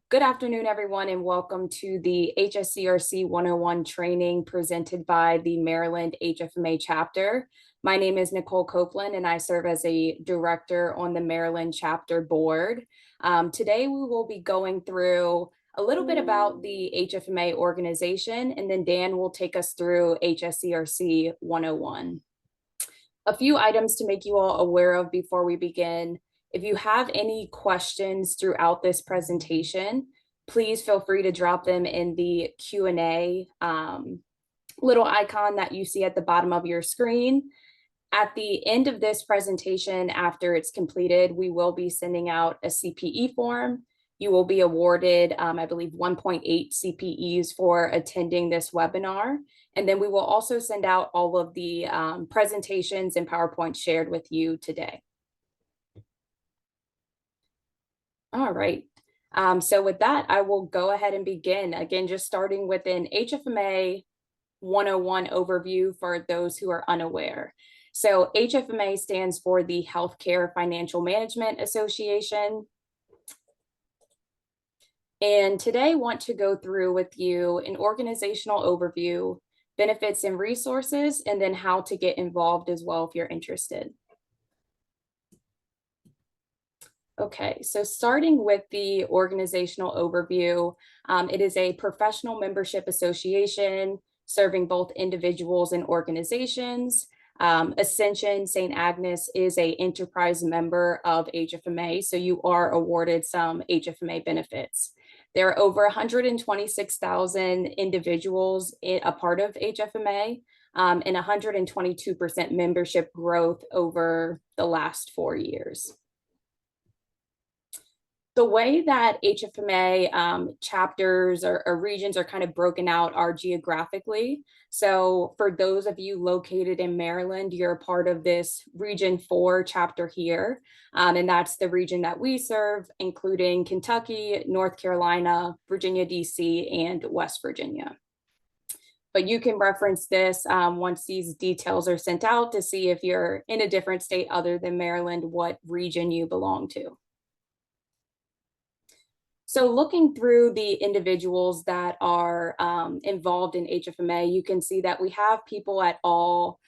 Good afternoon, everyone, and welcome to the HSCRC 101 training presented by the Maryland HFMA chapter. My name is Nicole Copeland, and I serve as a director on the Maryland chapter board. Today, we will be going through a little bit about the HFMA organization, and then Dan will take us through HSCRC 101. A few items to make you all aware of before we begin. If you have any questions throughout this presentation, please feel free to drop them in the Q&A little icon that you see at the bottom of your screen. At the end of this presentation, after it's completed, we will be sending out a CPE form. You will be awarded, I believe, 1.8 CPEs for attending this webinar. And then we will also send out all of the presentations and PowerPoint shared with you today. All right. So with that, I will go ahead and begin. Again, just starting with an HFMA 101 overview for those who are unaware. So HFMA stands for the Healthcare Financial Management Association. And today I want to go through with you an organizational overview, benefits and resources, and then how to get involved as well if you're interested. Okay, so starting with the organizational overview, it is a professional membership association serving both individuals and organizations. Ascension St. Agnes is an enterprise member of HFMA, so you are awarded some HFMA benefits. There are over 126,000 individuals a part of HFMA, and 122% membership growth over the last 4 years. The way that HFMA chapters or regions are kind of broken out are geographically. So for those of you located in Maryland, you're a part of this Region 4 chapter here. And that's the region that we serve, including Kentucky, North Carolina, Virginia, DC, and West Virginia. But you can reference this once these details are sent out to see if you're in a different state other than Maryland, what region you belong to. So looking through the individuals that are involved in HFMA, you can see that we have people at all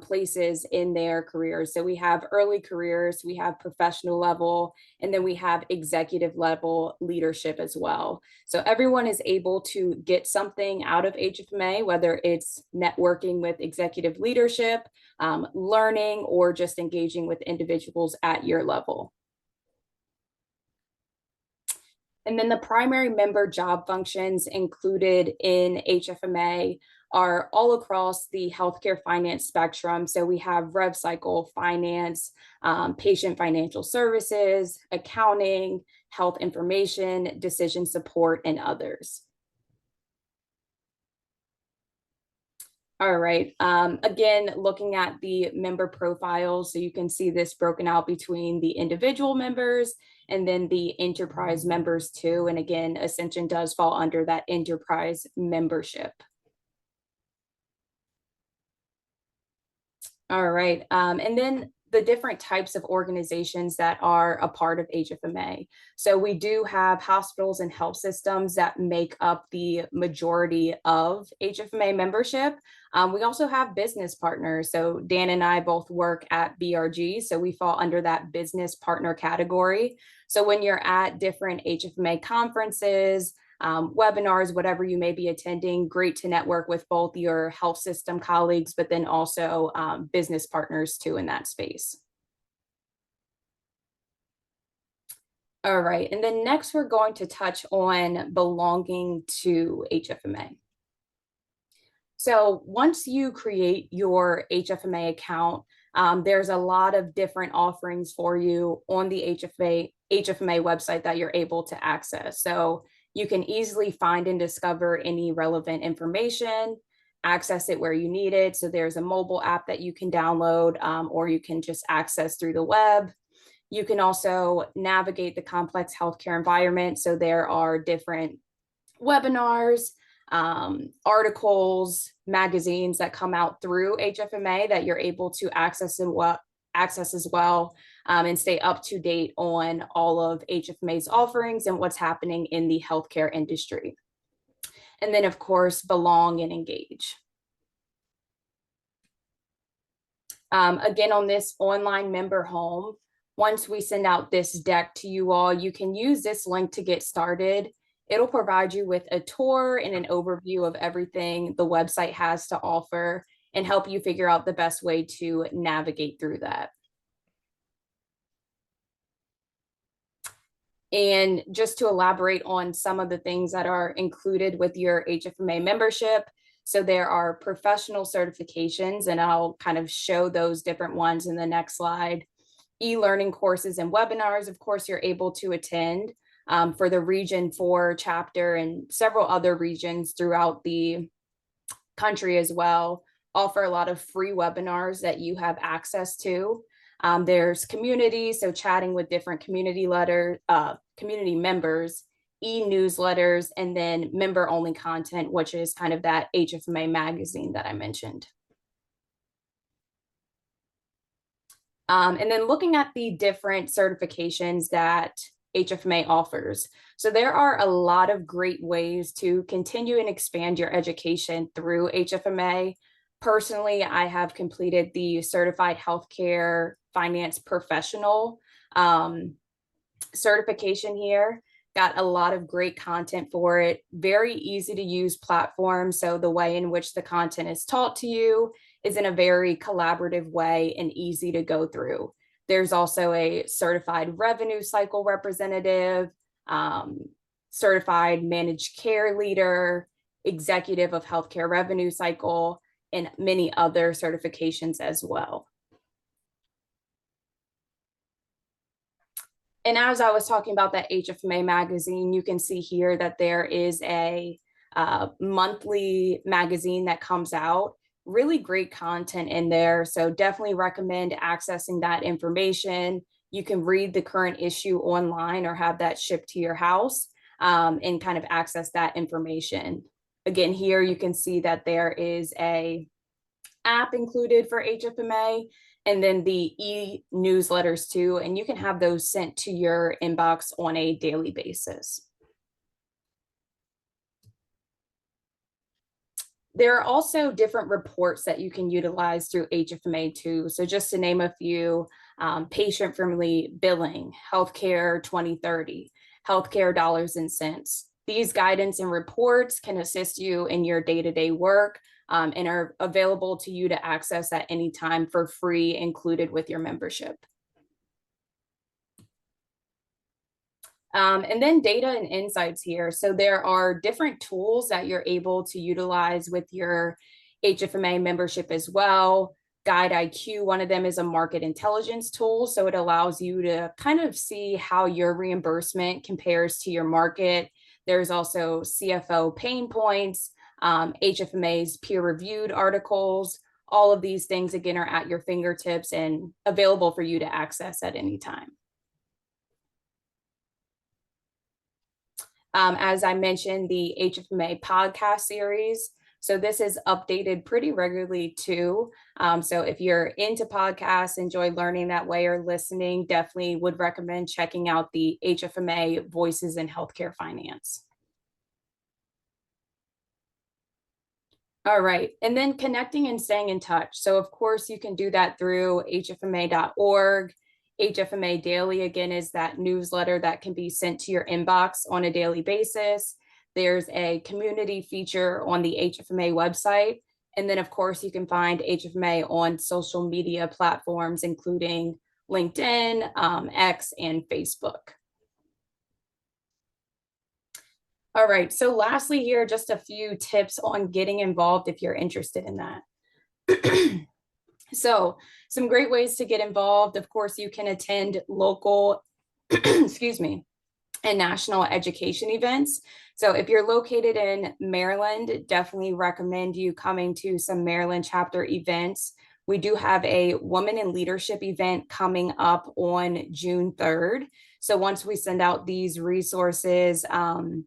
places in their careers. So we have early careers, we have professional level, and then we have executive level leadership as well. So everyone is able to get something out of HFMA, whether it's networking with executive leadership, learning, or just engaging with individuals at your level. And then the primary member job functions included in HFMA are all across the healthcare finance spectrum. So we have rev cycle, finance, patient financial services, accounting, health information, decision support, and others. All right, again, looking at the member profiles, so you can see this broken out between the individual members and then the enterprise members too. And again, Ascension does fall under that enterprise membership. All right, and then the different types of organizations that are a part of HFMA. So we do have hospitals and health systems that make up the majority of HFMA membership. We also have business partners. So Dan and I both work at BRG, so we fall under that business partner category. So when you're at different HFMA conferences, webinars, whatever you may be attending, great to network with both your health system colleagues, but then also business partners too in that space. All right, and then next we're going to touch on belonging to HFMA. So once you create your HFMA account, there's a lot of different offerings for you on the HFMA website that you're able to access. So you can easily find and discover any relevant information, access it where you need it. So there's a mobile app that you can download, or you can just access through the web. You can also navigate the complex healthcare environment. So there are different webinars, articles, magazines that come out through HFMA that you're able to access as well. and stay up to date on all of HFMA's offerings and what's happening in the healthcare industry. And then, of course, belong and engage. Again, on this online member home, once we send out this deck to you all, you can use this link to get started. It'll provide you with a tour and an overview of everything the website has to offer and help you figure out the best way to navigate through that. And just to elaborate on some of the things that are included with your HFMA membership, so there are professional certifications, and I'll kind of show those different ones in the next slide. E-learning courses and webinars, of course, you're able to attend for the Region 4 chapter, and several other regions throughout the country as well offer a lot of free webinars that you have access to. There's community, so chatting with different community members, e-newsletters, and then member-only content, which is kind of that HFMA magazine that I mentioned. And then looking at the different certifications that HFMA offers. So there are a lot of great ways to continue and expand your education through HFMA. Personally, I have completed the Certified Healthcare Finance Professional certification here. Got a lot of great content for it. Very easy to use platform. So the way in which the content is taught to you is in a very collaborative way and easy to go through. There's also a certified revenue cycle representative, certified managed care leader, executive of healthcare revenue cycle, and many other certifications as well. And as I was talking about that HFMA magazine, you can see here that there is a monthly magazine that comes out. Really great content in there. So definitely recommend accessing that information. You can read the current issue online or have that shipped to your house and kind of access that information. Again, here you can see that there is a app included for HFMA, and then the e-newsletters too, and you can have those sent to your inbox on a daily basis. There are also different reports that you can utilize through HFMA too. So just to name a few, patient-friendly billing, healthcare 2030, healthcare dollars and cents. These guidance and reports can assist you in your day-to-day work and are available to you to access at any time for free, included with your membership. And then data and insights here. So there are different tools that you're able to utilize with your HFMA membership as well. Guide IQ, one of them is a market intelligence tool. So it allows you to kind of see how your reimbursement compares to your market. There's also CFO pain points, HFMA's peer-reviewed articles. All of these things, again, are at your fingertips and available for you to access at any time. As I mentioned, the HFMA podcast series. So this is updated pretty regularly too. So if you're into podcasts, enjoy learning that way or listening, definitely would recommend checking out the HFMA Voices in Healthcare Finance. All right, and then connecting and staying in touch. So of course you can do that through hfma.org. HFMA Daily, again, is that newsletter that can be sent to your inbox on a daily basis. There's a community feature on the HFMA website. And then, of course, you can find HFMA on social media platforms, including LinkedIn, X, and Facebook. All right, so lastly here, just a few tips on getting involved if you're interested in that. So some great ways to get involved. Of course, you can attend local, excuse me, and national education events. So if you're located in Maryland, definitely recommend you coming to some Maryland chapter events. We do have a Women in Leadership event coming up on June 3rd. So once we send out these resources in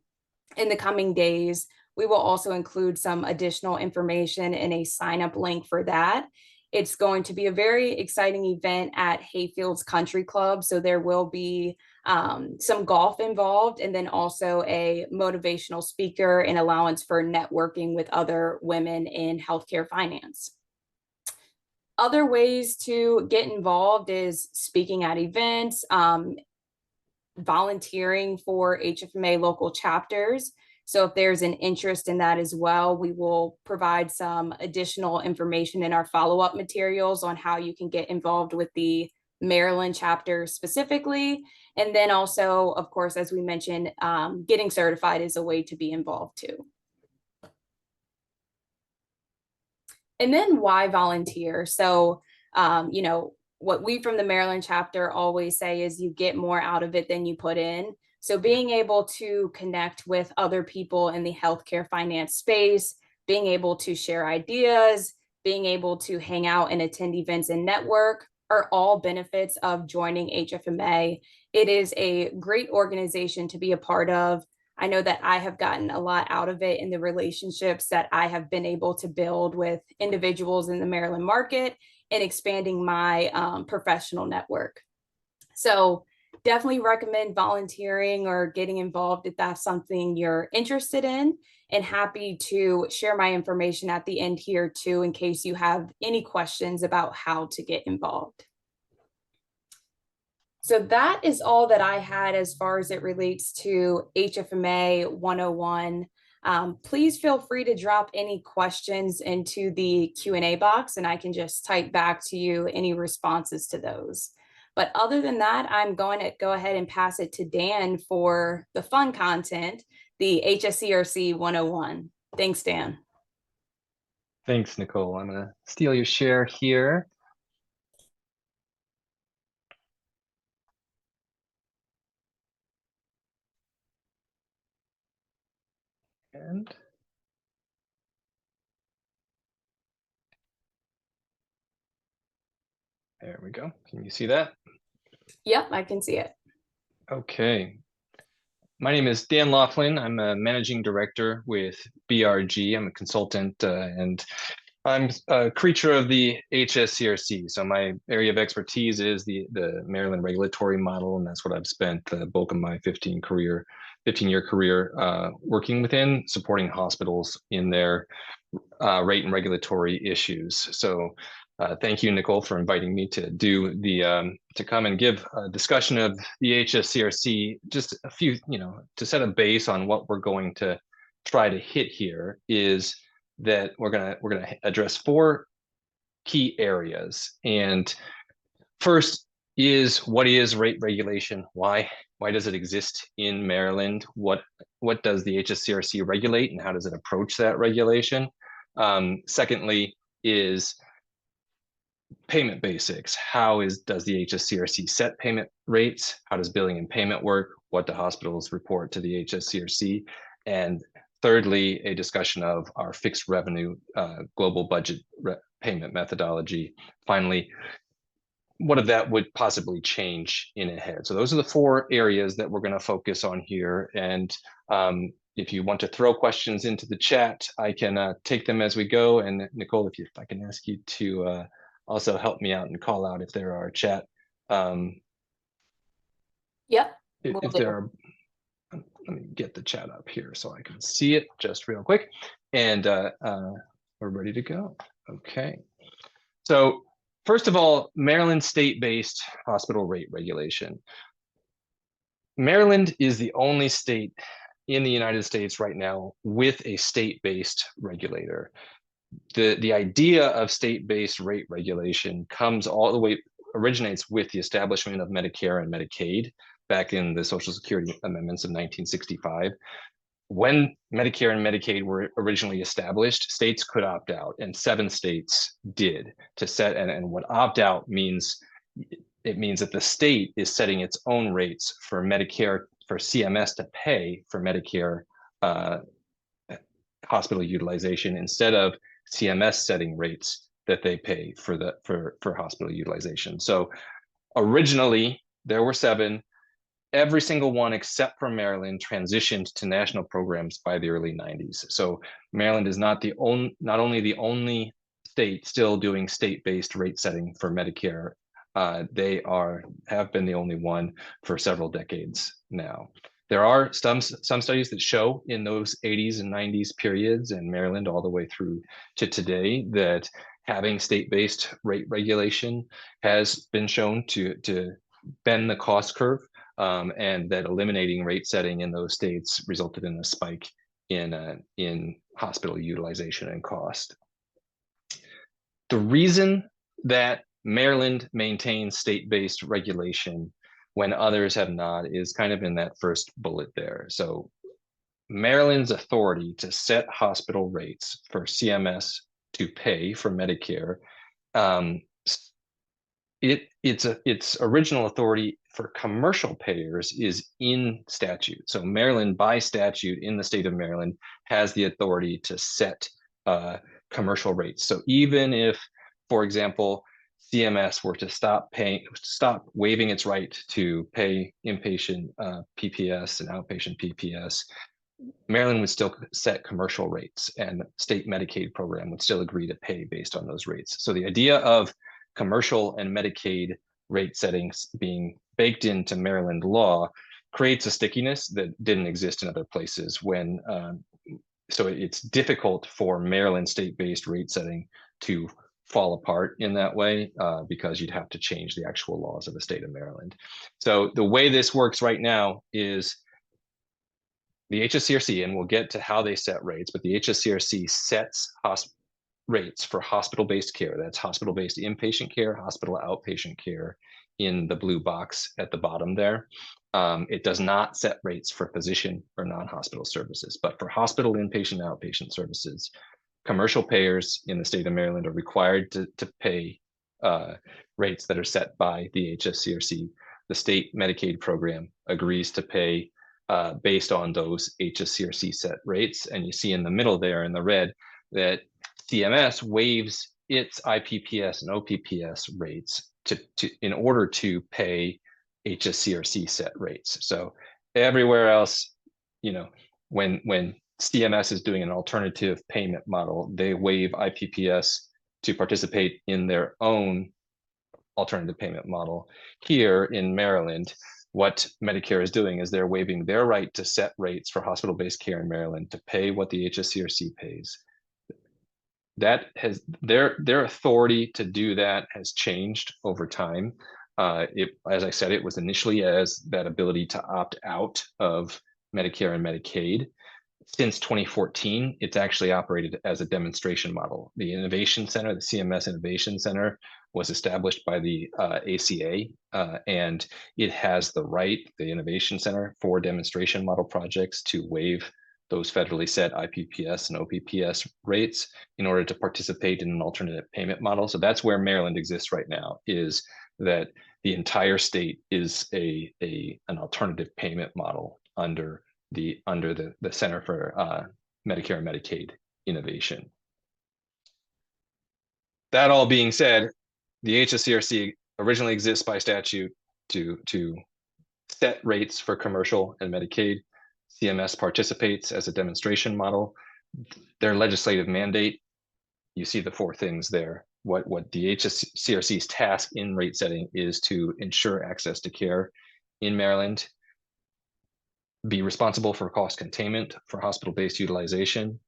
the coming days, we will also include some additional information and a sign-up link for that. It's going to be a very exciting event at Hayfields Country Club. So there will be some golf involved, and then also a motivational speaker and allowance for networking with other women in healthcare finance. Other ways to get involved is speaking at events, volunteering for HFMA local chapters. So if there's an interest in that as well, we will provide some additional information in our follow-up materials on how you can get involved with the Maryland chapter specifically. And then also, of course, as we mentioned, getting certified is a way to be involved too. And then why volunteer? So, you know, what we from the Maryland chapter always say is you get more out of it than you put in. So being able to connect with other people in the healthcare finance space, being able to share ideas, being able to hang out and attend events and network are all benefits of joining HFMA. It is a great organization to be a part of. I know that I have gotten a lot out of it in the relationships that I have been able to build with individuals in the Maryland market and expanding my professional network. So definitely recommend volunteering or getting involved if that's something you're interested in, and happy to share my information at the end here too, in case you have any questions about how to get involved. So that is all that I had as far as it relates to HFMA 101. Please feel free to drop any questions into the Q&A box, and I can just type back to you any responses to those. But other than that, I'm going to go ahead and pass it to Dan for the fun content, the HSCRC 101. Thanks, Dan. Thanks, Nicole. I'm going to steal your share here. And there we go. Can you see that? Yep, I can see it. Okay. My name is Dan Laughlin. I'm a managing director with BRG. I'm a consultant and I'm a creature of the HSCRC. So my area of expertise is the Maryland regulatory model, and that's what I've spent the bulk of my 15-year career working within, supporting hospitals in their rate and regulatory issues. So thank you, Nicole, for inviting me to do to come and give a discussion of the HSCRC. Just a few, to set a base on what we're going to try to hit here is that we're gonna address 4 key areas. And first is, what is rate regulation? Why does it exist in Maryland? What does the HSCRC regulate, and how does it approach that regulation? Secondly is payment basics. Does the HSCRC set payment rates? How does billing and payment work? What do hospitals report to the HSCRC? And thirdly, a discussion of our fixed revenue global budget payment methodology. Finally, what of that would possibly change in ahead? So those are the 4 areas that we're going to focus on here. And if you want to throw questions into the chat, I can take them as we go. And Nicole, if I can ask you to also help me out and call out if there are chat. Yep. If there are, let me get the chat up here so I can see it just real quick. And we're ready to go. Okay. So first of all, Maryland state-based hospital rate regulation. Maryland is the only state in the United States right now with a state-based regulator. The idea of state-based rate regulation originates with the establishment of Medicare and Medicaid back in the Social Security amendments of 1965. When Medicare and Medicaid were originally established, states could opt out, and 7 states did to set. And what opt out means, it means that the state is setting its own rates for Medicare, for CMS to pay for Medicare hospital utilization, instead of CMS setting rates that they pay for hospital utilization. So originally there were 7. Every single one except for Maryland transitioned to national programs by the early 90s. So Maryland is not only the only state still doing state-based rate setting for Medicare. They have been the only one for several decades now. There are some studies that show in those 80s and 90s periods in Maryland all the way through to today that having state-based rate regulation has been shown to bend the cost curve, and that eliminating rate setting in those states resulted in a spike in hospital utilization and cost. The reason that Maryland maintains state-based regulation when others have not is kind of in that first bullet there. So Maryland's authority to set hospital rates for CMS to pay for Medicare, its original authority for commercial payers is in statute. So Maryland, by statute in the state of Maryland, has the authority to set commercial rates. So even if, for example, CMS were to stop waiving its right to pay inpatient PPS and outpatient PPS, Maryland would still set commercial rates, and state Medicaid program would still agree to pay based on those rates. So the idea of commercial and Medicaid rate settings being baked into Maryland law creates a stickiness that didn't exist in other places when, so it's difficult for Maryland state-based rate setting to fall apart in that way because you'd have to change the actual laws of the state of Maryland. So the way this works right now is the HSCRC, and we'll get to how they set rates, but the HSCRC sets rates for hospital-based care. That's hospital-based inpatient care, hospital outpatient care in the blue box at the bottom there. It does not set rates for physician or non-hospital services, but for hospital inpatient and outpatient services, commercial payers in the state of Maryland are required to pay rates that are set by the HSCRC. The state Medicaid program agrees to pay based on those HSCRC set rates. And you see in the middle there in the red that CMS waives its IPPS and OPPS rates in order to pay HSCRC set rates. So everywhere else, when CMS is doing an alternative payment model, they waive IPPS to participate in their own alternative payment model. Here in Maryland, what Medicare is doing is they're waiving their right to set rates for hospital-based care in Maryland to pay what the HSCRC pays. That has their authority to do that has changed over time. As I said, it was initially as that ability to opt out of Medicare and Medicaid. Since 2014, it's actually operated as a demonstration model. The Innovation Center, the CMS Innovation Center, was established by the ACA, and it has the right, the Innovation Center, for demonstration model projects to waive those federally set IPPS and OPPS rates in order to participate in an alternative payment model. So that's where Maryland exists right now, is that the entire state is an alternative payment model under the Center for Medicare and Medicaid Innovation. That all being said, the HSCRC originally exists by statute to set rates for commercial and Medicaid. CMS participates as a demonstration model. Their legislative mandate, you see the four things there. What the HSCRC's task in rate setting is to ensure access to care in Maryland, be responsible for cost containment for hospital-based utilization,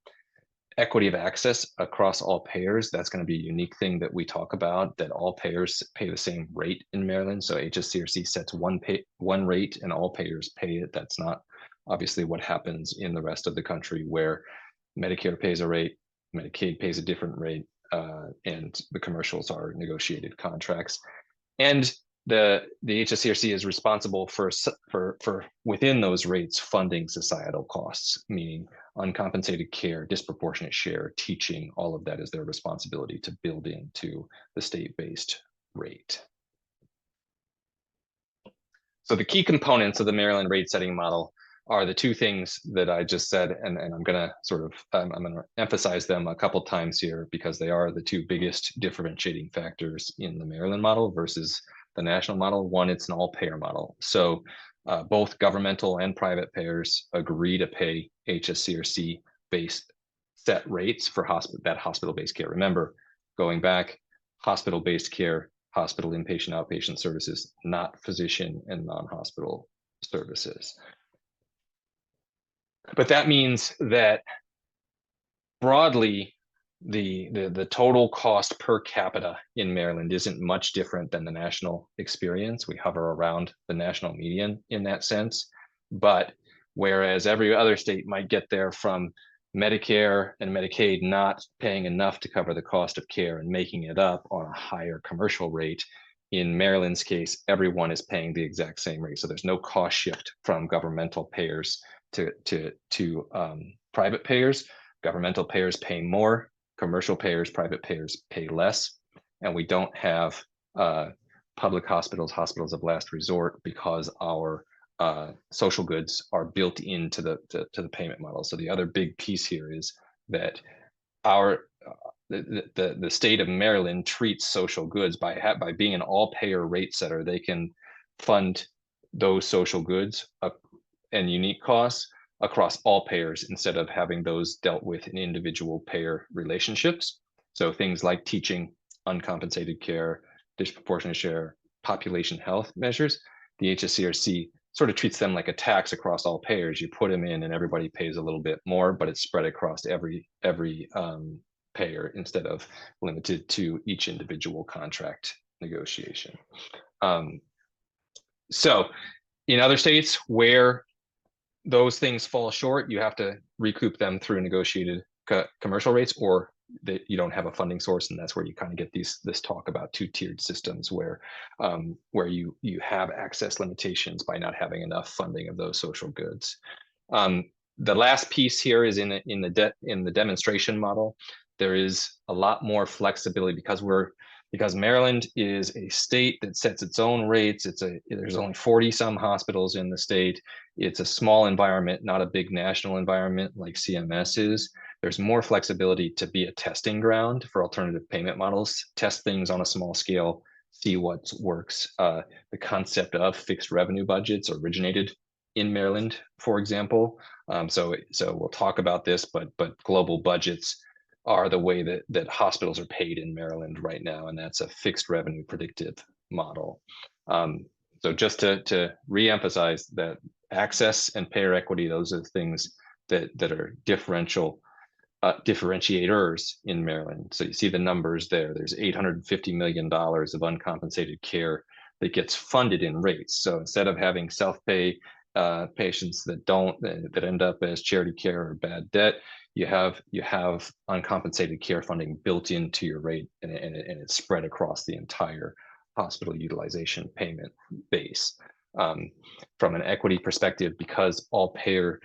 equity of access across all payers. That's going to be a unique thing that we talk about, that all payers pay the same rate in Maryland. So HSCRC sets one rate and all payers pay it. That's not obviously what happens in the rest of the country, where Medicare pays a rate, Medicaid pays a different rate, and the commercials are negotiated contracts. And the HSCRC is responsible for within those rates funding societal costs, meaning uncompensated care, disproportionate share, teaching, all of that is their responsibility to build into the state-based rate. So the key components of the Maryland rate setting model are the two things that I just said, and I'm going to I'm going to emphasize them a couple times here because they are the two biggest differentiating factors in the Maryland model versus the national model. One, it's an all-payer model. So both governmental and private payers agree to pay HSCRC-based set rates for hospital-based care. Remember, going back, hospital-based care, hospital inpatient, outpatient services, not physician and non-hospital services. But that means that broadly, the total cost per capita in Maryland isn't much different than the national experience. We hover around the national median in that sense. But whereas every other state might get there from Medicare and Medicaid not paying enough to cover the cost of care and making it up on a higher commercial rate, in Maryland's case, everyone is paying the exact same rate. So there's no cost shift from governmental payers to private payers. Governmental payers pay more, commercial payers, private payers pay less, and we don't have public hospitals, hospitals of last resort, because our social goods are built into the payment model. So the other big piece here is that the state of Maryland treats social goods by being an all-payer rate setter. They can fund those social goods and unique costs across all payers instead of having those dealt with in individual payer relationships. So things like teaching, uncompensated care, disproportionate share, population health measures, the HSCRC sort of treats them like a tax across all payers. You put them in and everybody pays a little bit more, but it's spread across every payer instead of limited to each individual contract negotiation. So in other states where those things fall short, you have to recoup them through negotiated commercial rates, or that you don't have a funding source, and that's where you kind of get this talk about two-tiered systems where you have access limitations by not having enough funding of those social goods. The last piece here is in the demonstration model. There is a lot more flexibility because Maryland is a state that sets its own rates. There's only 40 some hospitals in the state. It's a small environment, not a big national environment like CMS is. There's more flexibility to be a testing ground for alternative payment models, test things on a small scale, see what works. The concept of fixed revenue budgets originated in Maryland, for example. So we'll talk about this, but global budgets are the way that hospitals are paid in Maryland right now, and that's a fixed revenue predictive model. So just to reemphasize that access and payer equity, those are the things that are differentiators in Maryland. So you see the numbers there. There's $850 million of uncompensated care that gets funded in rates. So instead of having self-pay patients that end up as charity care or bad debt, you have uncompensated care funding built into your rate, and it's spread across the entire hospital utilization payment base. From an equity perspective, because all payers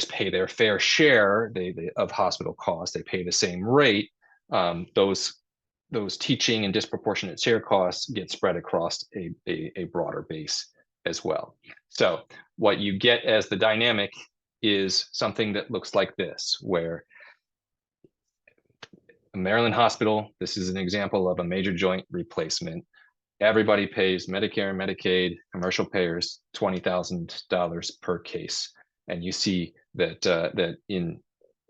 pay their fair share of hospital costs, they pay the same rate. Those teaching and disproportionate share costs get spread across a broader base as well. So what you get as the dynamic is something that looks like this, where a Maryland hospital, this is an example of a major joint replacement. Everybody pays Medicare and Medicaid, commercial payers, $20,000 per case. And you see that in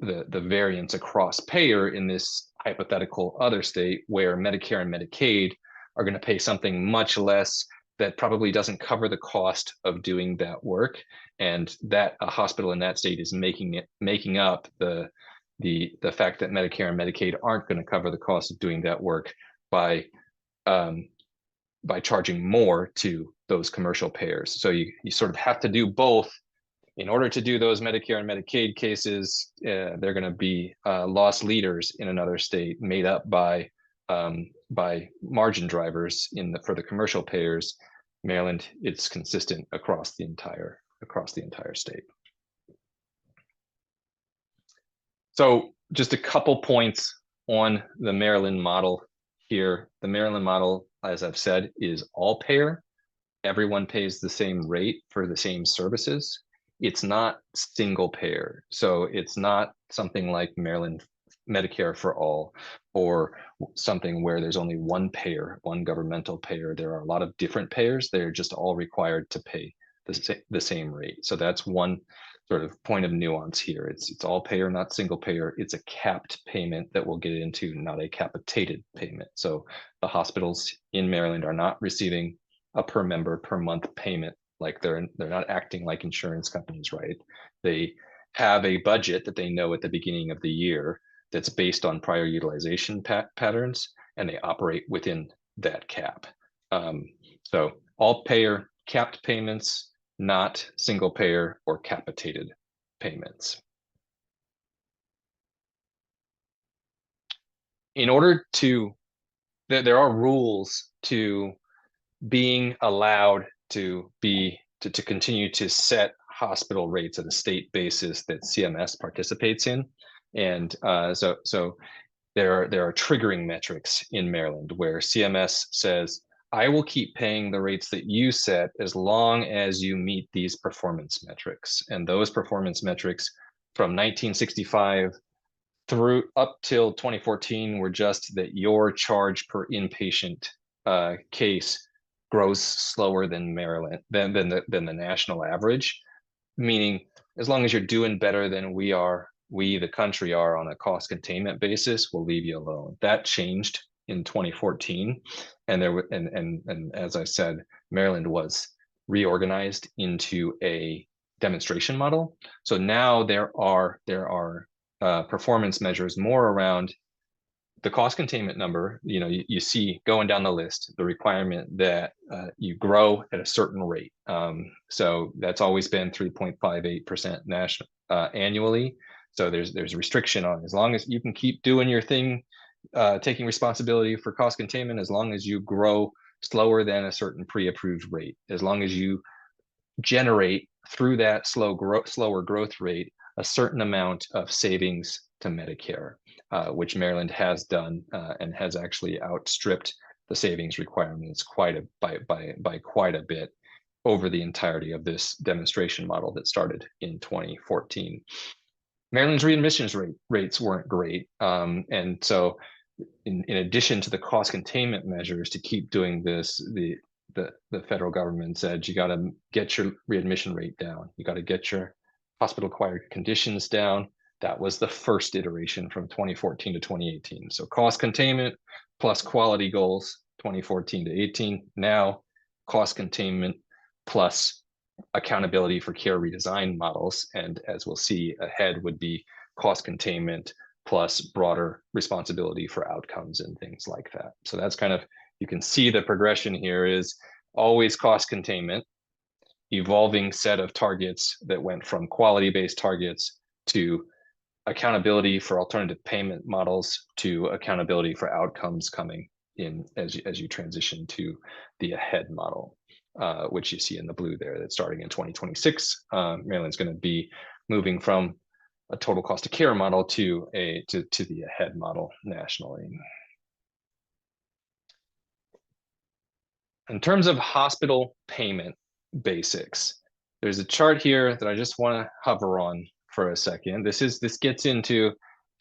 the variance across payer in this hypothetical other state where Medicare and Medicaid are going to pay something much less that probably doesn't cover the cost of doing that work, and that a hospital in that state is making up the fact that Medicare and Medicaid aren't going to cover the cost of doing that work by charging more to those commercial payers. So you sort of have to do both. In order to do those Medicare and Medicaid cases, they're going to be loss leaders in another state, made up by margin drivers for the commercial payers. Maryland, it's consistent across the entire state. So just a couple points on the Maryland model here. The Maryland model, as I've said, is all payer. Everyone pays the same rate for the same services. It's not single payer. So it's not something like Maryland Medicare for all, or something where there's only one payer, one governmental payer. There are a lot of different payers. They're just all required to pay the same rate. So that's one sort of point of nuance here. It's all payer, not single payer. It's a capped payment that we'll get into, not a capitated payment. So the hospitals in Maryland are not receiving a per member per month payment. Like they're not acting like insurance companies, right? They have a budget that they know at the beginning of the year that's based on prior utilization patterns, and they operate within that cap. So all payer capped payments, not single payer or capitated payments. In order to, there are rules to being allowed to continue to set hospital rates at a state basis that CMS participates in. And so there are triggering metrics in Maryland where CMS says, I will keep paying the rates that you set as long as you meet these performance metrics. And those performance metrics from 1965 through up till 2014 were just that your charge per inpatient case grows slower than Maryland, than the national average, meaning as long as you're doing better than we the country are on a cost containment basis, we'll leave you alone. That changed in 2014, and as I said, Maryland was reorganized into a demonstration model. So now there are performance measures more around the cost containment number. You see going down the list the requirement that you grow at a certain rate. So that's always been 3.58% national annually. So there's restriction on, as long as you can keep doing your thing, taking responsibility for cost containment, as long as you grow slower than a certain pre-approved rate, as long as you generate through that slower growth rate a certain amount of savings to Medicare, which Maryland has done and has actually outstripped the savings requirements by quite a bit over the entirety of this demonstration model that started in 2014. Maryland's readmissions rates weren't great, and so in addition to the cost containment measures to keep doing this, the federal government said you got to get your readmission rate down. You got to get your hospital-acquired conditions down. That was the first iteration from 2014 to 2018. So cost containment plus quality goals, 2014 to 18. Now cost containment plus accountability for care redesign models. And as we'll see ahead would be cost containment plus broader responsibility for outcomes and things like that. So that's kind of, you can see the progression here is always cost containment, evolving set of targets that went from quality-based targets to accountability for alternative payment models to accountability for outcomes coming in as you transition to the AHEAD model, which you see in the blue there, that's starting in 2026. Maryland's going to be moving from a total cost of care model to the AHEAD model nationally. In terms of hospital payment basics, there's a chart here that I just want to hover on for a second. This gets into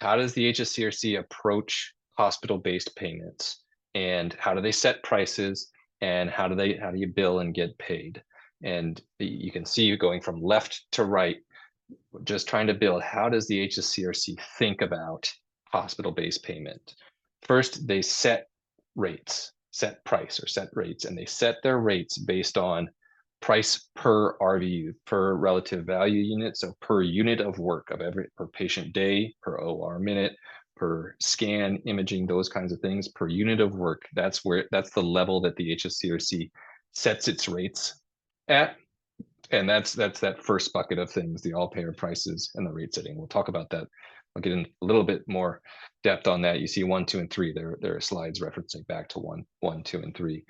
how does the HSCRC approach hospital-based payments, and how do they set prices, and how do you bill and get paid? And you can see going from left to right, just trying to build, how does the HSCRC think about hospital-based payment? First, they set rates, set price or set rates, and they set their rates based on price per RVU, per relative value unit. So per unit of work of per patient day, per OR minute, per scan, imaging, those kinds of things, per unit of work. That's the level that the HSCRC sets its rates at. And that's that first bucket of things, the all payer prices and the rate setting. We'll talk about that. I'll get in a little bit more depth on that. You see 1, 2, and 3. There are slides referencing back to 1, 2, and 3.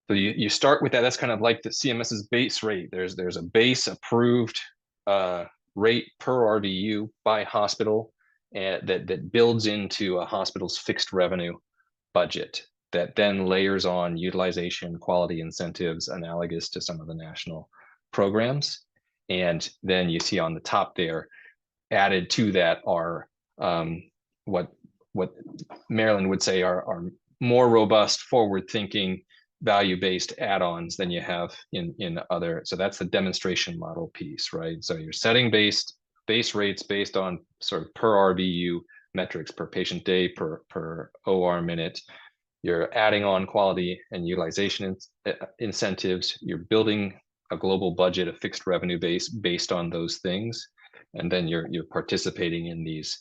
So you start with that. That's kind of like the CMS's base rate. There's a base approved rate per RVU by hospital, and that builds into a hospital's fixed revenue budget that then layers on utilization, quality incentives, analogous to some of the national programs. And then you see on the top there, added to that are what Maryland would say are more robust, forward-thinking value-based add-ons than you have in other. So that's the demonstration model piece, right? So you're setting base rates based on sort of per RVU metrics, per patient day, per OR minute. You're adding on quality and utilization incentives. You're building a global budget, a fixed revenue base based on those things, and then you're participating in these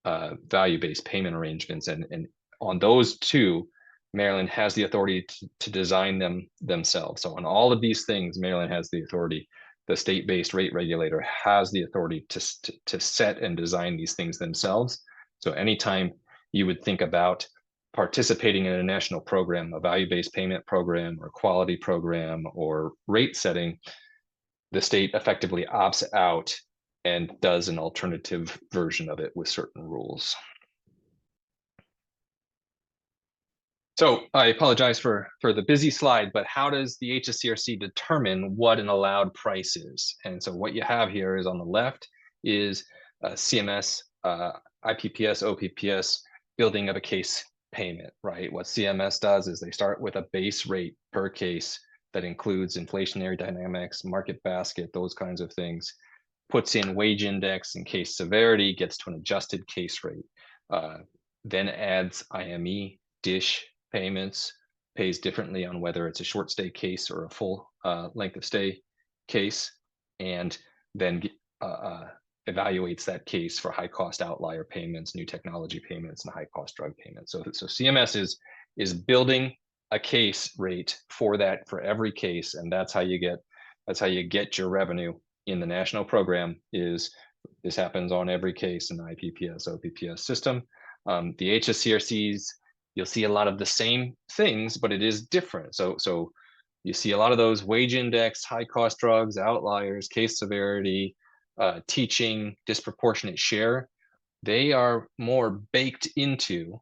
value-based payment arrangements. And on those two, Maryland has the authority to design them themselves. So on all of these things, Maryland has the authority. The state-based rate regulator has the authority to set and design these things themselves. So anytime you would think about participating in a national program, a value-based payment program or quality program or rate setting, the state effectively opts out and does an alternative version of it with certain rules. So I apologize for the busy slide, but how does the HSCRC determine what an allowed price is? And so what you have here is on the left is CMS, IPPS, OPPS building of a case payment, right? What CMS does is they start with a base rate per case that includes inflationary dynamics, market basket, those kinds of things, puts in wage index and case severity, gets to an adjusted case rate, then adds IME, DISH payments, pays differently on whether it's a short stay case or a full length of stay case, and then evaluates that case for high cost outlier payments, new technology payments, and high cost drug payments. So CMS is building a case rate for that for every case, and that's how you get your revenue in the national program. Is this happens on every case in the IPPS OPPS system. The HSCRCs, you'll see a lot of the same things, but it is different. So you see a lot of those wage index, high cost drugs, outliers, case severity, teaching, disproportionate share. They are more baked into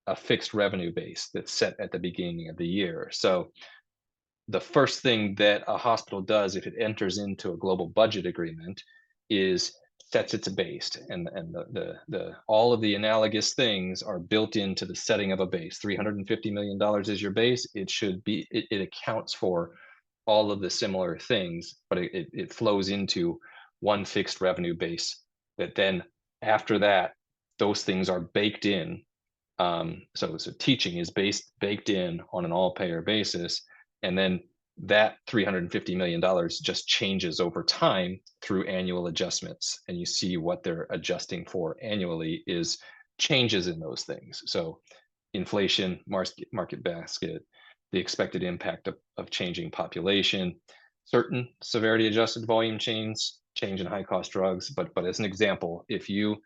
a fixed revenue base that's set at the beginning of the year. So the first thing that a hospital does if it enters into a global budget agreement is sets its base, and the all of the analogous things are built into the setting of a base. $350 million is your base. It should be, it accounts for all of the similar things, but it flows into one fixed revenue base that then after that, those things are baked in. So teaching is baked in on an all payer basis. And then that $350 million just changes over time through annual adjustments. And you see what they're adjusting for annually is changes in those things. So inflation, market basket, the expected impact of changing population, certain severity adjusted volume change in high cost drugs. But as an example, if you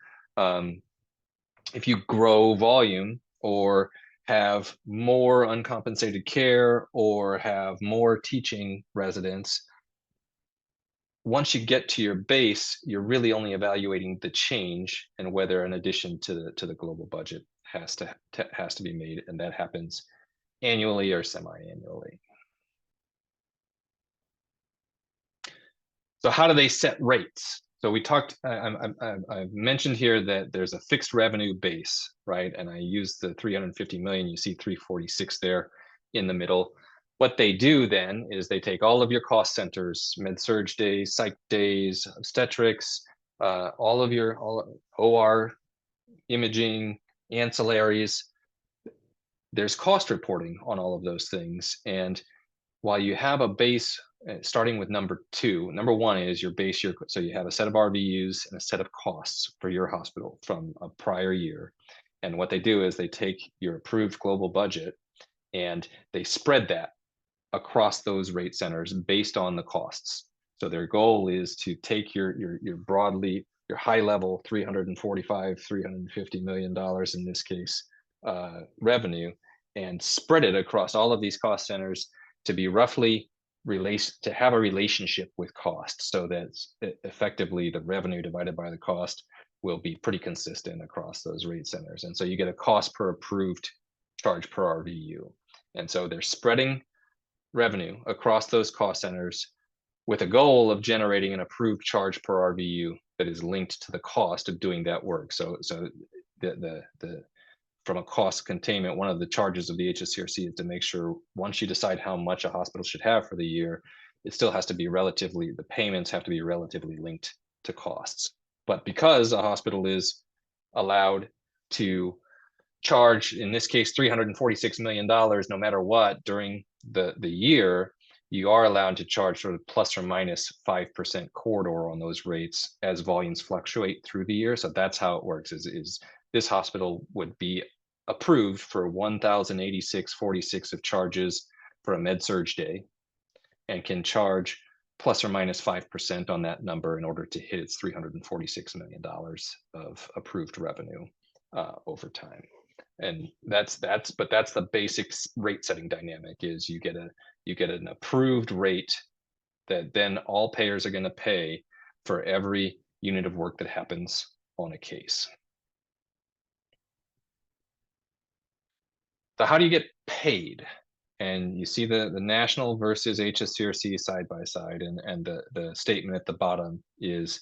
grow volume or have more uncompensated care or have more teaching residents, once you get to your base, you're really only evaluating the change and whether an addition to the global budget has to be made, and that happens annually or semi-annually. So how do they set rates? So we talked, I've mentioned here that there's a fixed revenue base, right? And I used the 350 million, you see 346 there in the middle. What they do then is they take all of your cost centers, med-surg days, psych days, obstetrics, all of your OR, imaging, ancillaries. There's cost reporting on all of those things. And while you have a base starting with number one is your base year. So you have a set of RVUs and a set of costs for your hospital from a prior year. And what they do is they take your approved global budget and they spread that across those rate centers based on the costs. So their goal is to take your broadly, your high level $350 million in this case revenue, and spread it across all of these cost centers to be roughly to have a relationship with cost, so that effectively the revenue divided by the cost will be pretty consistent across those rate centers. And so you get a cost per approved charge per RVU. And so they're spreading revenue across those cost centers with a goal of generating an approved charge per RVU that is linked to the cost of doing that work. So the from a cost containment, one of the charges of the HSCRC is to make sure once you decide how much a hospital should have for the year, it still has to be the payments have to be relatively linked to costs. But because a hospital is allowed to charge, in this case, $346 million, no matter what, during the year, you are allowed to charge sort of plus or minus 5% corridor on those rates as volumes fluctuate through the year. So that's how it works, is this hospital would be approved for 1,086.46 of charges for a med-surg day and can charge plus or minus 5% on that number in order to hit its $346 million of approved revenue over time. And that's the basic rate setting dynamic, is you get an approved rate that then all payers are going to pay for every unit of work that happens on a case. So how do you get paid? And you see the national versus HSCRC side by side, and the statement at the bottom is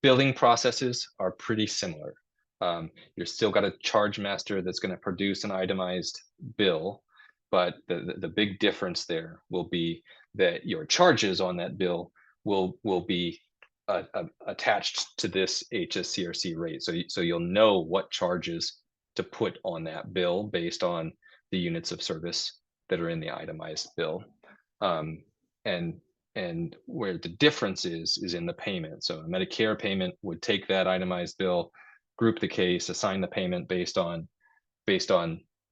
billing processes are pretty similar. You're still got a charge master that's going to produce an itemized bill, but the big difference there will be that your charges on that bill will be attached to this HSCRC rate. So you'll know what charges to put on that bill based on the units of service that are in the itemized bill. And where the difference is in the payment. So a Medicare payment would take that itemized bill, group the case, assign the payment based on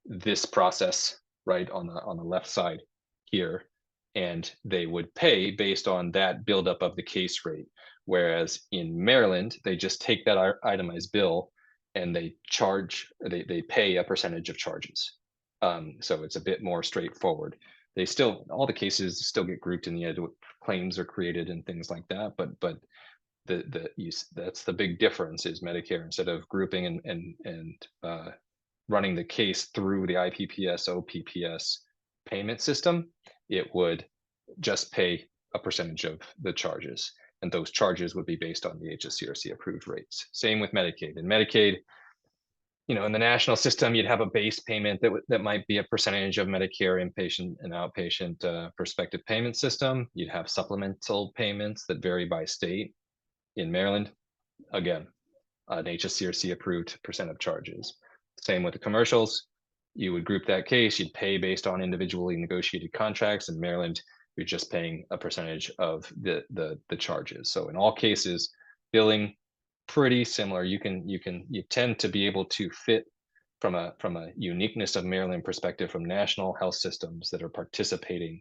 this process right on the left side here, and they would pay based on that buildup of the case rate. Whereas in Maryland, they just take that itemized bill and they pay a percentage of charges. So it's a bit more straightforward. All the cases still get grouped in the end, claims are created and things like that, but that's the big difference, is Medicare, instead of grouping and running the case through the IPPS OPPS payment system, it would just pay a percentage of the charges, and those charges would be based on the HSCRC approved rates. Same with Medicaid. In Medicaid, in the national system, you'd have a base payment that might be a percentage of Medicare inpatient and outpatient prospective payment system. You'd have supplemental payments that vary by state. In Maryland, again, an HSCRC approved percent of charges. Same with the commercials. You would group that case, you'd pay based on individually negotiated contracts. In Maryland, you're just paying a percentage of the charges. So in all cases, billing pretty similar. You tend to be able to fit from a uniqueness of Maryland perspective, from national health systems that are participating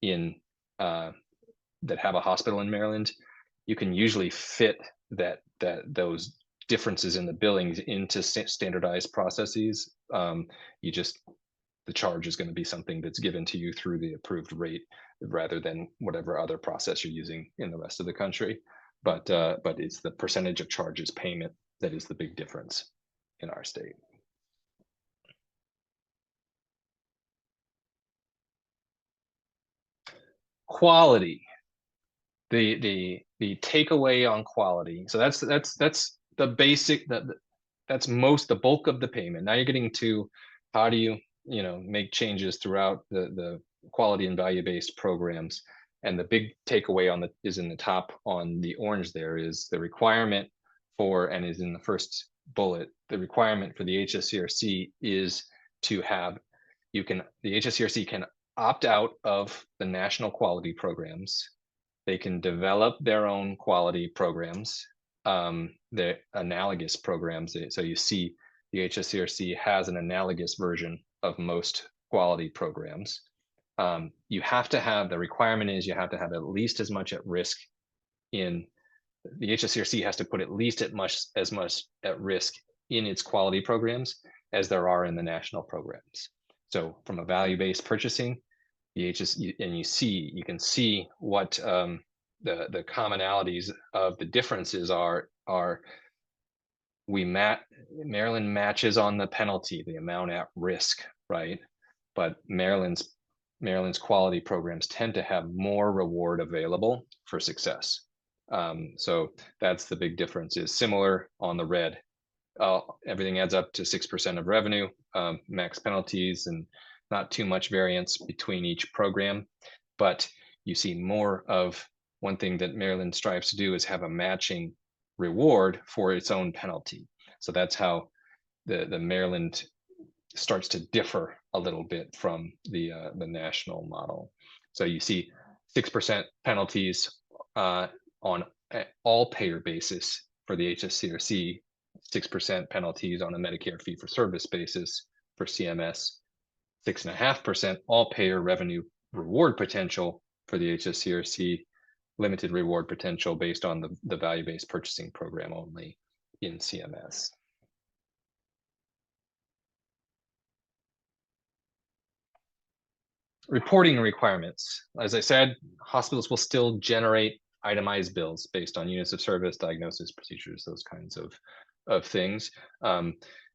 in that have a hospital in Maryland. You can usually fit those differences in the billings into standardized processes. The charge is going to be something that's given to you through the approved rate rather than whatever other process you're using in the rest of the country. But it's the percentage of charges payment that is the big difference in our state. Quality, the takeaway on quality. So that's the basic, that's the bulk of the payment. Now you're getting to how do you make changes throughout the quality and value-based programs. And the big takeaway is in the top on the orange there, is the requirement for, and is in the first bullet, the requirement for the HSCRC is to have, the HSCRC can opt out of the national quality programs. They can develop their own quality programs, the analogous programs. So you see the HSCRC has an analogous version of most quality programs. You have to have, the requirement is you have to have at least as much at risk in, the HSCRC has to put at least as much at risk in its quality programs as there are in the national programs. So from a value-based purchasing, you can see what the commonalities of the differences are. Maryland matches on the penalty, the amount at risk, right? But Maryland's quality programs tend to have more reward available for success. So that's the big difference, is similar on the red everything adds up to 6% of revenue, max penalties, and not too much variance between each program. But you see more of one thing that Maryland strives to do is have a matching reward for its own penalty. So that's how the Maryland starts to differ a little bit from the national model. So you see 6% penalties on an all payer basis for the HSCRC, 6% penalties on a Medicare fee for service basis for CMS, 6.5% all payer revenue reward potential for the HSCRC, limited reward potential based on the value-based purchasing program only in CMS. Reporting requirements. As I said, hospitals will still generate itemized bills based on units of service, diagnosis, procedures, those kinds of things.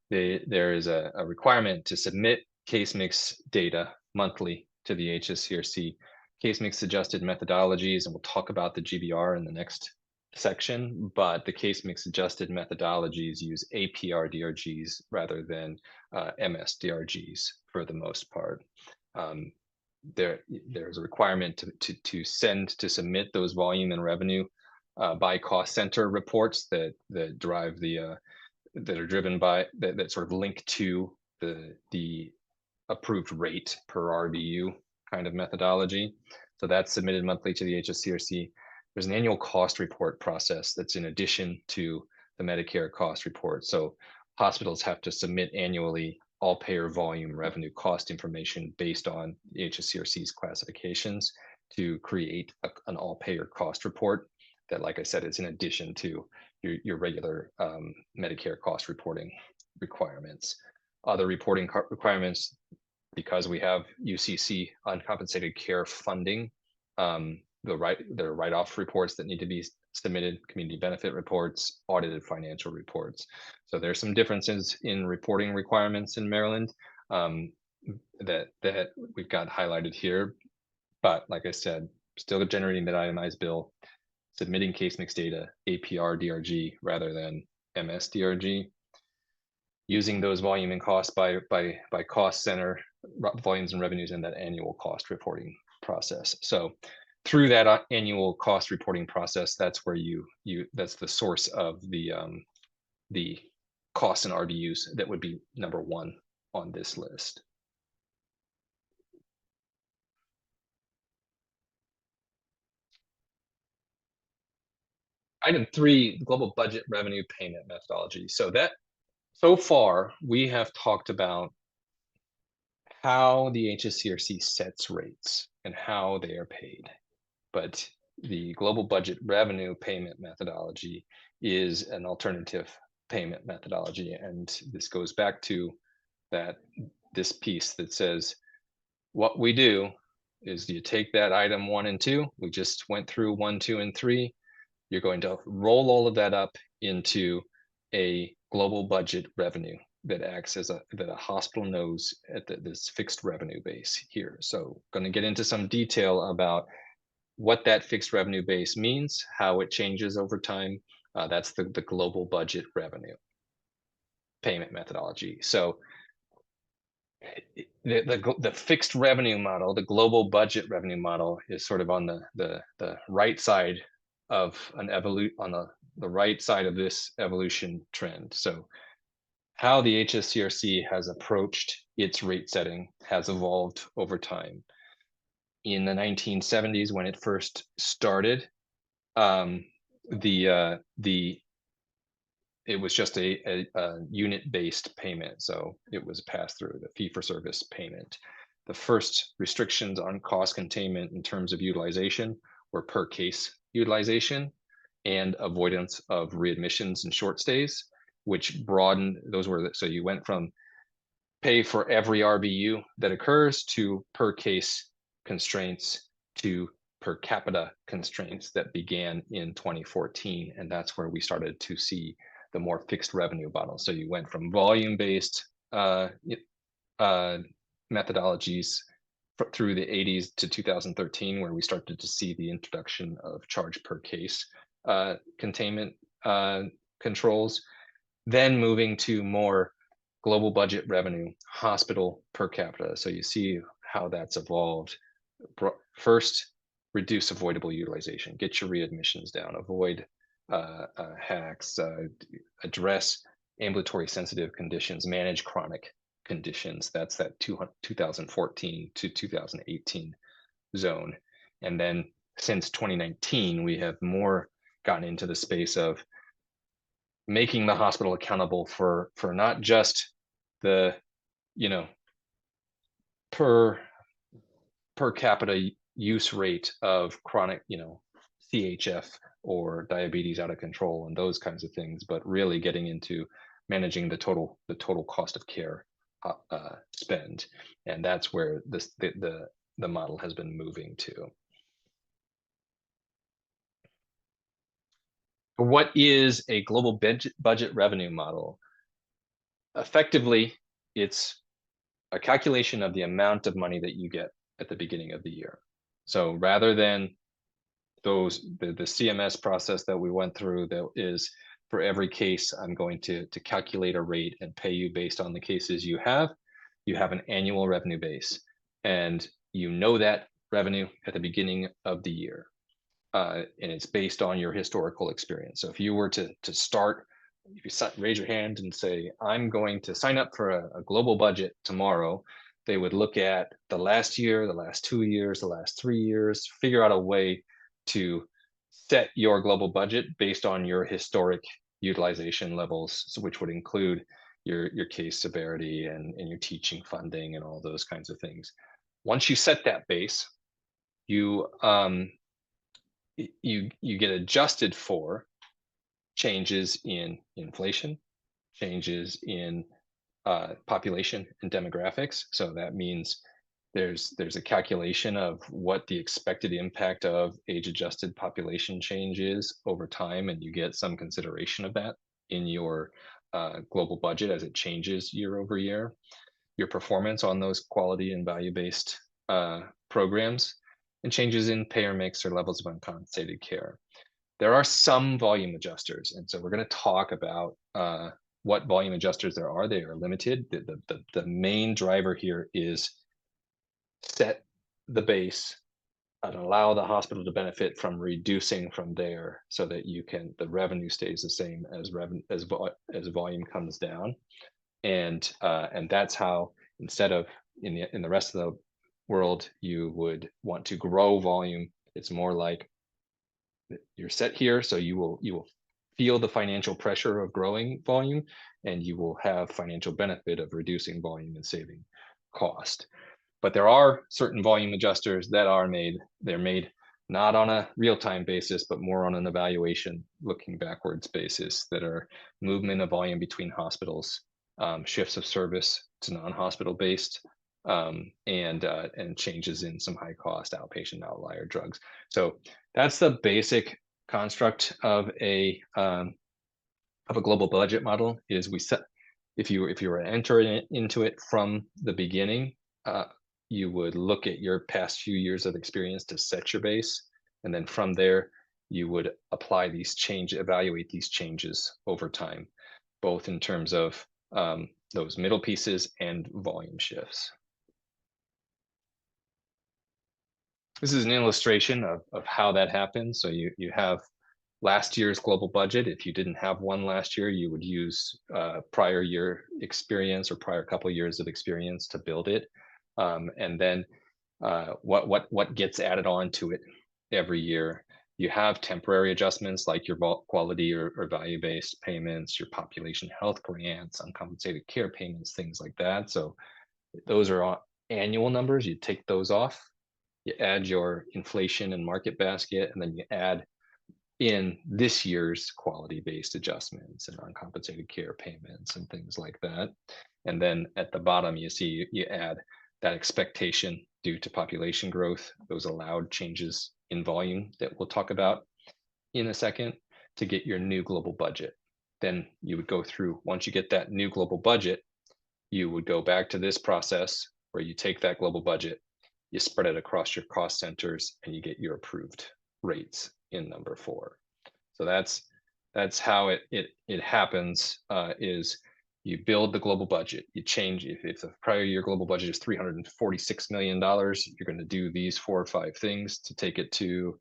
There is a requirement to submit case mix data monthly to the HSCRC. Case mix adjusted methodologies, and we'll talk about the GBR in the next section, but the case mix adjusted methodologies use APR DRGs rather than MS DRGs for the most part. There's a requirement to submit those volume and revenue by cost center reports that drive that are driven by that sort of link to the approved rate per RVU kind of methodology. So that's submitted monthly to the HSCRC. There's an annual cost report process that's in addition to the Medicare cost report. So hospitals have to submit annually all payer volume revenue cost information based on the HSCRC's classifications to create an all payer cost report that, like I said, is in addition to your regular Medicare cost reporting requirements. Other reporting requirements, because we have UCC uncompensated care funding, there are write-off reports that need to be submitted, community benefit reports, audited financial reports. So there's some differences in reporting requirements in Maryland that we've got highlighted here. But like I said, still generating that itemized bill, submitting case mix data, APR DRG rather than MS DRG, using those volume and cost by cost center volumes and revenues in that annual cost reporting process. So through that annual cost reporting process, that's where that's the source of the costs and RVUs that would be number one on this list. Item 3, global budget revenue payment methodology. So far, we have talked about how the HSCRC sets rates and how they are paid. But the global budget revenue payment methodology is an alternative payment methodology. And this goes back to this piece that says, what we do is you take that item 1 and 2, we just went through 1, 2, and 3, you're going to roll all of that up into a global budget revenue that acts as that a hospital knows at this fixed revenue base here. So going to get into some detail about what that fixed revenue base means, how it changes over time. That's the global budget revenue payment methodology. So the fixed revenue model, the global budget revenue model, is sort of on the right side of the right side of this evolution trend. So how the HSCRC has approached its rate setting has evolved over time. In the 1970s, when it first started, it was just a unit-based payment, so it was passed through the fee-for-service payment. The first restrictions on cost containment in terms of utilization were per case utilization and avoidance of readmissions and short stays, which broadened. So you went from pay for every RVU that occurs to per case constraints to per capita constraints that began in 2014. And that's where we started to see the more fixed revenue model. So you went from volume-based methodologies through the 80s to 2013, where we started to see the introduction of charge per case containment controls. then moving to more global budget revenue, hospital per capita. So you see how that's evolved. First, reduce avoidable utilization, get your readmissions down, avoid hacks, address ambulatory sensitive conditions, manage chronic conditions. That's that 2014 to 2018 zone. And then since 2019, we have more gotten into the space of making the hospital accountable for not just the, you know, per capita use rate of chronic, CHF or diabetes out of control and those kinds of things, but really getting into managing the total cost of care spend, and that's where the model has been moving to. What is a global budget revenue model? Effectively, it's a calculation of the amount of money that you get at the beginning of the year. So rather than the CMS process that we went through, that is for every case, I'm going to calculate a rate and pay you based on the cases you have an annual revenue base, and you know that revenue at the beginning of the year. And it's based on your historical experience. So if you were to start, if you raise your hand and say, I'm going to sign up for a global budget tomorrow, they would look at the last year, the last 2 years, the last 3 years, figure out a way to set your global budget based on your historic utilization levels, so which would include your case severity and your teaching funding and all those kinds of things. Once you set that base, you get adjusted for changes in inflation, changes in population and demographics. So that means there's a calculation of what the expected impact of age-adjusted population change is over time, and you get some consideration of that in your global budget as it changes year over year. Your performance on those quality and value-based programs, and changes in payer mix or levels of uncompensated care. There are some volume adjusters, and so we're going to talk about what volume adjusters there are. They are limited. The main driver here is set the base and allow the hospital to benefit from reducing from there, so that the revenue stays the same as volume comes down, and that's how, instead of in the rest of the world you would want to grow volume, it's more like you're set here, so you will feel the financial pressure of growing volume, and you will have financial benefit of reducing volume and saving cost. But there are certain volume adjusters that are made. They're made not on a real-time basis, but more on an evaluation, looking backwards basis, that are movement of volume between hospitals, shifts of service to non-hospital based, and changes in some high-cost outpatient outlier drugs. So that's the basic construct of a global budget model. Is we set, if you were to enter into it from the beginning, you would look at your past few years of experience to set your base, and then from there you would apply these evaluate these changes over time, both in terms of those middle pieces and volume shifts. This is an illustration of how that happens. So you have last year's global budget. If you didn't have one last year, you would use prior year experience or prior couple years of experience to build it. And then what gets added on to it every year. You have temporary adjustments like your quality or value-based payments, your population health grants, uncompensated care payments, things like that. So those are annual numbers. You take those off, you add your inflation and market basket, and then you add in this year's quality-based adjustments and uncompensated care payments and things like that. And then at the bottom, you see you add that expectation due to population growth, those allowed changes in volume that we'll talk about in a second, to get your new global budget. Then you would go through, once you get that new global budget, you would go back to this process where you take that global budget, you spread it across your cost centers, and you get your approved rates in number 4. So that's That's how it happens. Is you build the global budget. You change if the prior year global budget is $346 million, you're going to do these 4 or 5 things to take it to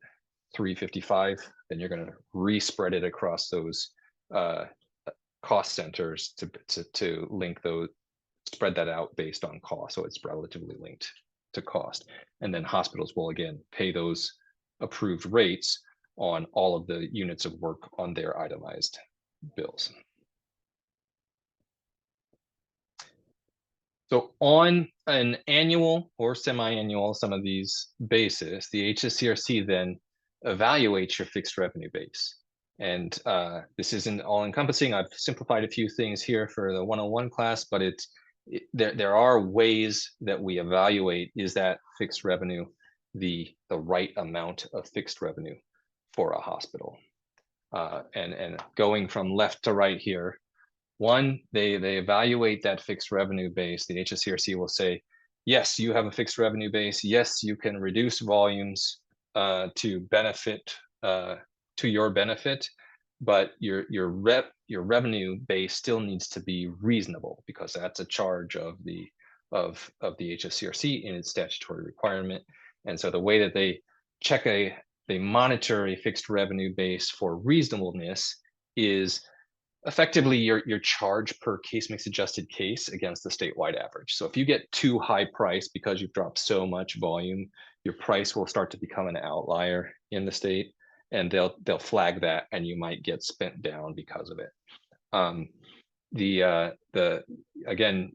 355. Then you're going to respread it across those cost centers to link those, spread that out based on cost, so it's relatively linked to cost. And then hospitals will again pay those approved rates on all of the units of work on their itemized bills. So on an annual or semi-annual, some of these basis, the HSCRC then evaluates your fixed revenue base. And this isn't all encompassing. I've simplified a few things here for the 101 class, but there are ways that we evaluate, is that fixed revenue the right amount of fixed revenue for a hospital? And going from left to right here, one, they evaluate that fixed revenue base. The HSCRC will say, yes, you have a fixed revenue base. Yes, you can reduce volumes to your benefit, but your revenue base still needs to be reasonable, because that's a charge of the HSCRC in its statutory requirement. And so the way that they monitor a fixed revenue base for reasonableness is effectively your charge per case mix adjusted case against the statewide average. So if you get too high price because you've dropped so much volume, your price will start to become an outlier in the state, and they'll flag that, and you might get spent down because of it. Again,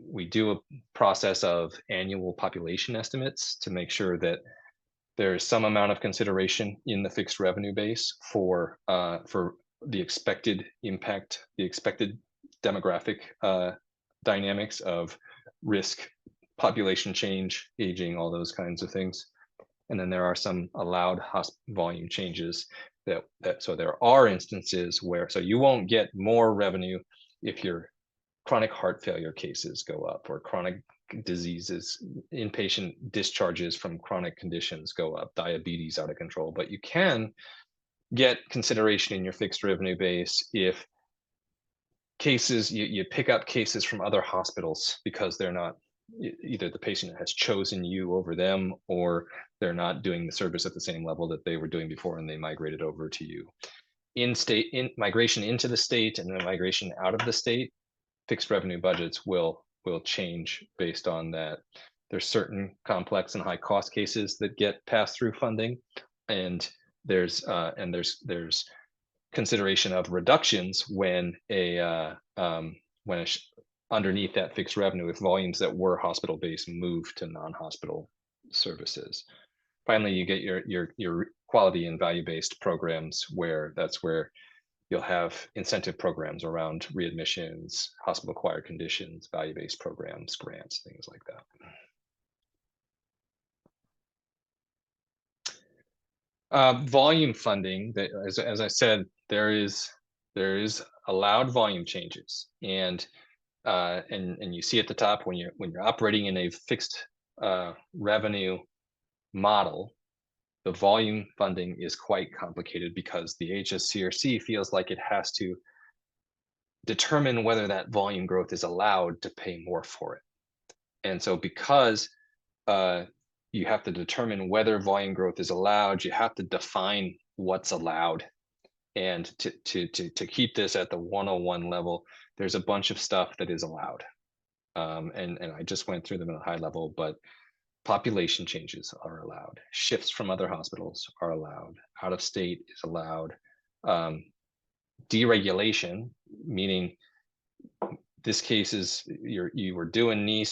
we do a process of annual population estimates to make sure that there's some amount of consideration in the fixed revenue base for the expected impact, the expected demographic dynamics of risk, population change, aging, all those kinds of things. And then there are some allowed volume changes so there are instances where, so you won't get more revenue if your chronic heart failure cases go up, or chronic diseases, inpatient discharges from chronic conditions go up, diabetes out of control, but you can get consideration in your fixed revenue base if cases, you pick up cases from other hospitals because they're not, either the patient has chosen you over them, or they're not doing the service at the same level that they were doing before and they migrated over to you. In migration into the state and then migration out of the state, fixed revenue budgets will change based on that. There's certain complex and high cost cases that get pass-through funding, and there's consideration of reductions when underneath that fixed revenue, if volumes that were hospital-based move to non-hospital services. Finally, you get your quality and value-based programs, where you'll have incentive programs around readmissions, hospital-acquired conditions, value-based programs, grants, things like that. Volume funding, as I said, there is allowed volume changes, and you see at the top, when you're operating in a fixed revenue model, the volume funding is quite complicated, because the HSCRC feels like it has to determine whether that volume growth is allowed to pay more for it. And so because you have to determine whether volume growth is allowed, you have to define what's allowed. And to keep this at the 101 level, there's a bunch of stuff that is allowed. And I just went through them at a high level, but population changes are allowed. Shifts from other hospitals are allowed. Out of state is allowed. Deregulation, meaning this case is you were doing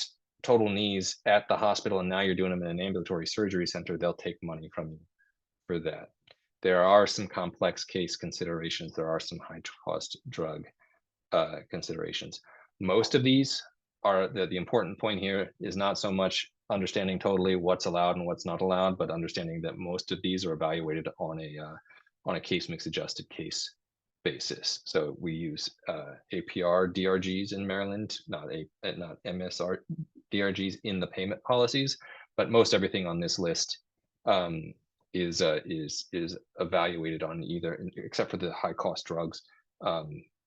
total knees at the hospital, and now you're doing them in an ambulatory surgery center. They'll take money from you for that. There are some complex case considerations. There are some high cost drug considerations. Most of these are, the important point here is not so much understanding totally what's allowed and what's not allowed, but understanding that most of these are evaluated on a case mix adjusted case basis. So we use APR DRGs in Maryland, not MSR DRGs in the payment policies, but most everything on this list is evaluated on either, except for the high cost drugs.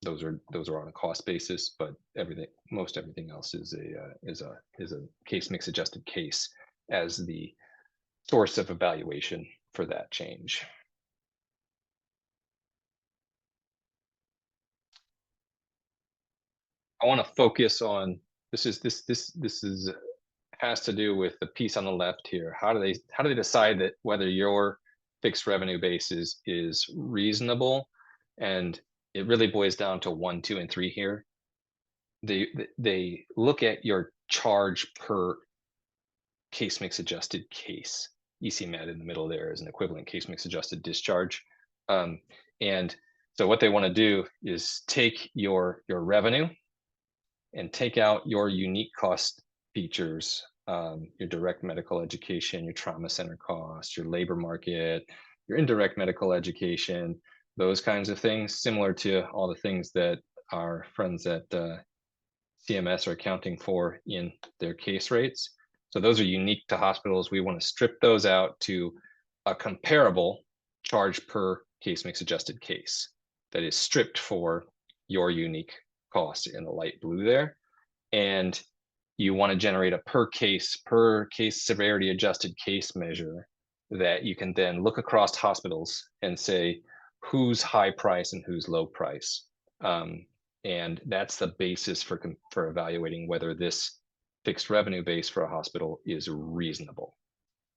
Those are on a cost basis, but most everything else is a case mix adjusted case as the source of evaluation for that change. I want to focus on this has to do with the piece on the left here. How do they decide that whether your fixed revenue base is reasonable? And it really boils down to 1, 2, and 3 here. They look at your charge per case mix adjusted case. ECMAD in the middle there is an equivalent case mix adjusted discharge. And so what they want to do is take your revenue and take out your unique cost features, your direct medical education, your trauma center costs, your labor market, your indirect medical education, those kinds of things, similar to all the things that our friends at CMS are accounting for in their case rates. So those are unique to hospitals. We want to strip those out to a comparable charge per case mix adjusted case that is stripped for your unique costs in the light blue there. And you want to generate a per case severity adjusted case measure that you can then look across hospitals and say who's high price and who's low price. And that's the basis for evaluating whether this fixed revenue base for a hospital is reasonable.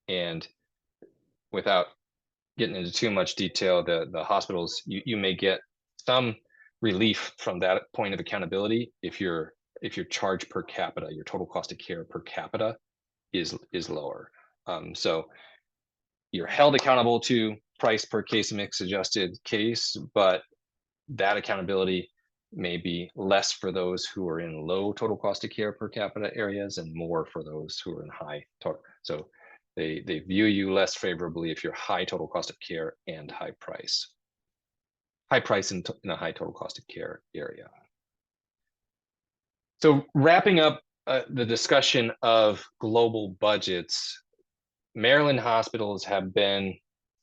And without getting into too much detail, the hospitals, you may get some relief from that point of accountability if your charge per capita, your total cost of care per capita is lower. So you're held accountable to price per case mix adjusted case, but that accountability may be less for those who are in low total cost of care per capita areas and more for those who are in high total. So they view you less favorably if you're high total cost of care and high price in a high total cost of care area. So wrapping up the discussion of global budgets, Maryland hospitals have been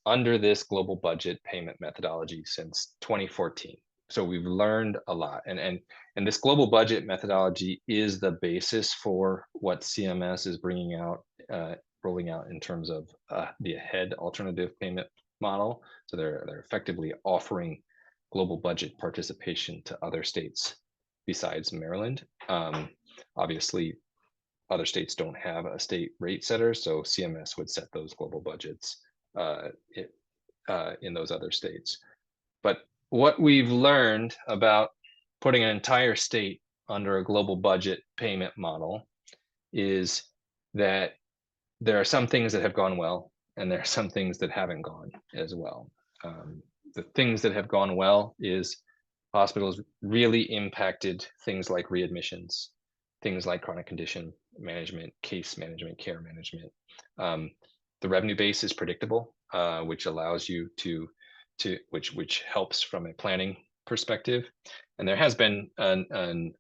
under this global budget payment methodology since 2014. So we've learned a lot, and this global budget methodology is the basis for what CMS is rolling out in terms of the AHEAD alternative payment model. So they're effectively offering global budget participation to other states besides Maryland. Obviously, other states don't have a state rate setter, so CMS would set those global budgets in those other states. But what we've learned about putting an entire state under a global budget payment model is that there are some things that have gone well, and there are some things that haven't gone as well. The things that have gone well is hospitals really impacted things like readmissions, things like chronic condition management, case management, care management. The revenue base is predictable, which allows you which helps from a planning perspective. And there has been an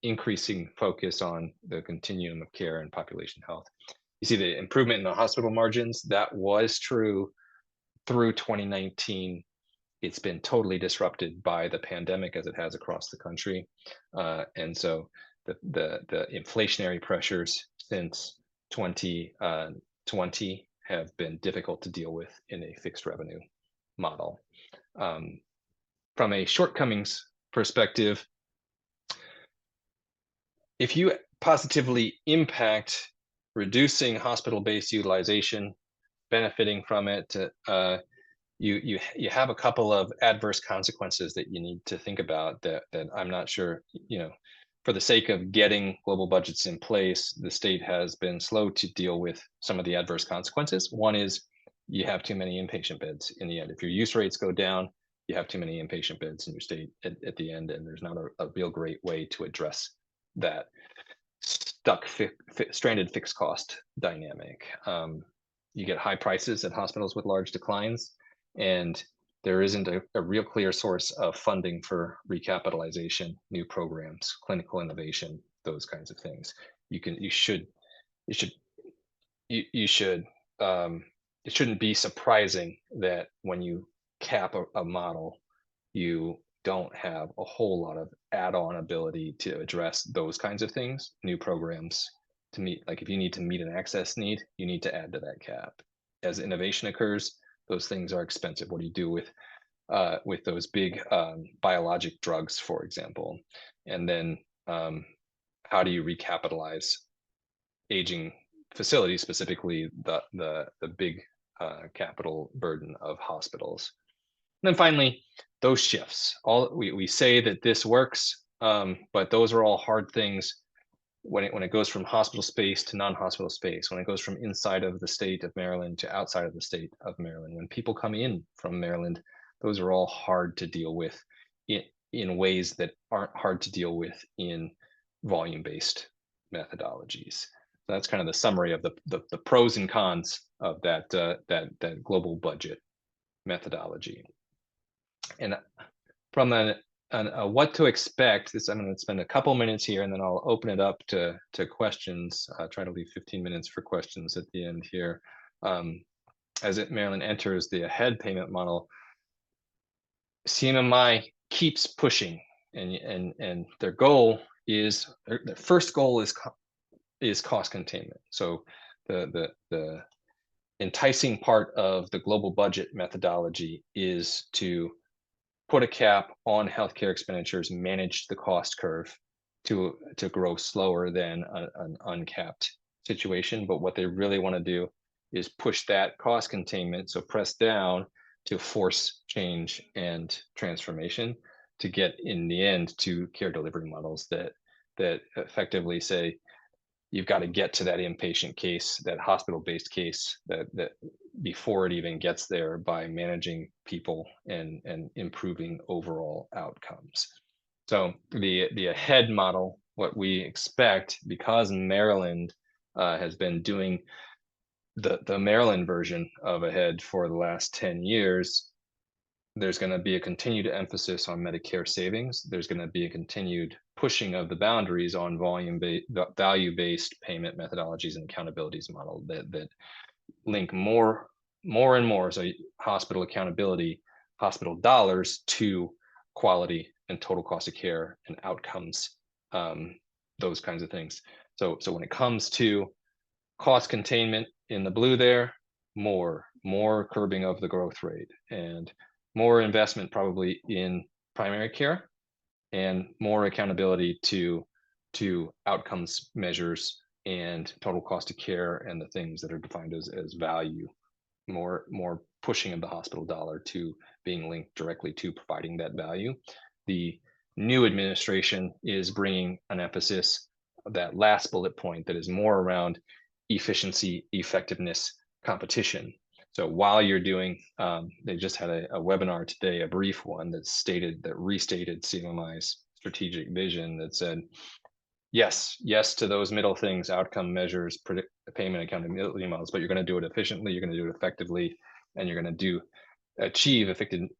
increasing focus on the continuum of care and population health. You see the improvement in the hospital margins. That was true through 2019. It's been totally disrupted by the pandemic, as it has across the country. And so the inflationary pressures since 2020 have been difficult to deal with in a fixed revenue model. From a shortcomings perspective, if you positively impact reducing hospital-based utilization, benefiting from it, you have a couple of adverse consequences that you need to think about that I'm not sure, for the sake of getting global budgets in place, the state has been slow to deal with some of the adverse consequences. One is you have too many inpatient beds in the end. If your use rates go down, you have too many inpatient beds in your state at the end, and there's not a real great way to address that stranded fixed cost dynamic. You get high prices at hospitals with large declines, and there isn't a real clear source of funding for recapitalization, new programs, clinical innovation, those kinds of things. You should it shouldn't be surprising that when you cap a model, you don't have a whole lot of add-on ability to address those kinds of things, new programs to meet. Like if you need to meet an access need, you need to add to that cap. As innovation occurs, those things are expensive. What do you do with those big biologic drugs, for example? And then how do you recapitalize aging facilities, specifically the big capital burden of hospitals? And then finally, those shifts. We say that this works, but those are all hard things when it goes from hospital space to non-hospital space, when it goes from inside of the state of Maryland to outside of the state of Maryland, when people come in from Maryland, those are all hard to deal with in ways that aren't hard to deal with in volume-based methodologies. So that's kind of the summary of the pros and cons of that global budget methodology. And from a what to expect, I'm going to spend a couple minutes here, and then I'll open it up to questions. Try to leave 15 minutes for questions at the end here. As Maryland enters the ahead payment model, CMMI keeps pushing, and their goal is, their first goal is cost containment. So the enticing part of the global budget methodology is to put a cap on healthcare expenditures, manage the cost curve to grow slower than an uncapped situation. But what they really want to do is push that cost containment, so press down to force change and transformation to get in the end to care delivery models that effectively say, you've got to get to that inpatient case, that hospital-based case, that before it even gets there, by managing people and improving overall outcomes. So the ahead model, what we expect, because Maryland has been doing the Maryland version of ahead for the last 10 years, there's going to be a continued emphasis on Medicare savings. There's going to be a continued pushing of the boundaries on value-based payment methodologies and accountabilities model that link more and more, so hospital accountability, hospital dollars, to quality and total cost of care and outcomes, those kinds of things. So when it comes to cost containment in the blue there, more curbing of the growth rate, and more investment probably in primary care, and more accountability to outcomes measures and total cost of care and the things that are defined as value. More pushing of the hospital dollar to being linked directly to providing that value. The new administration is bringing an emphasis, that last bullet point, that is more around efficiency, effectiveness, competition. So while you're doing, they just had a webinar today, a brief one, that restated CMMI's strategic vision, that said, yes to those middle things, outcome measures, payment accountability models, but you're going to do it efficiently, you're going to do it effectively, and you're going to achieve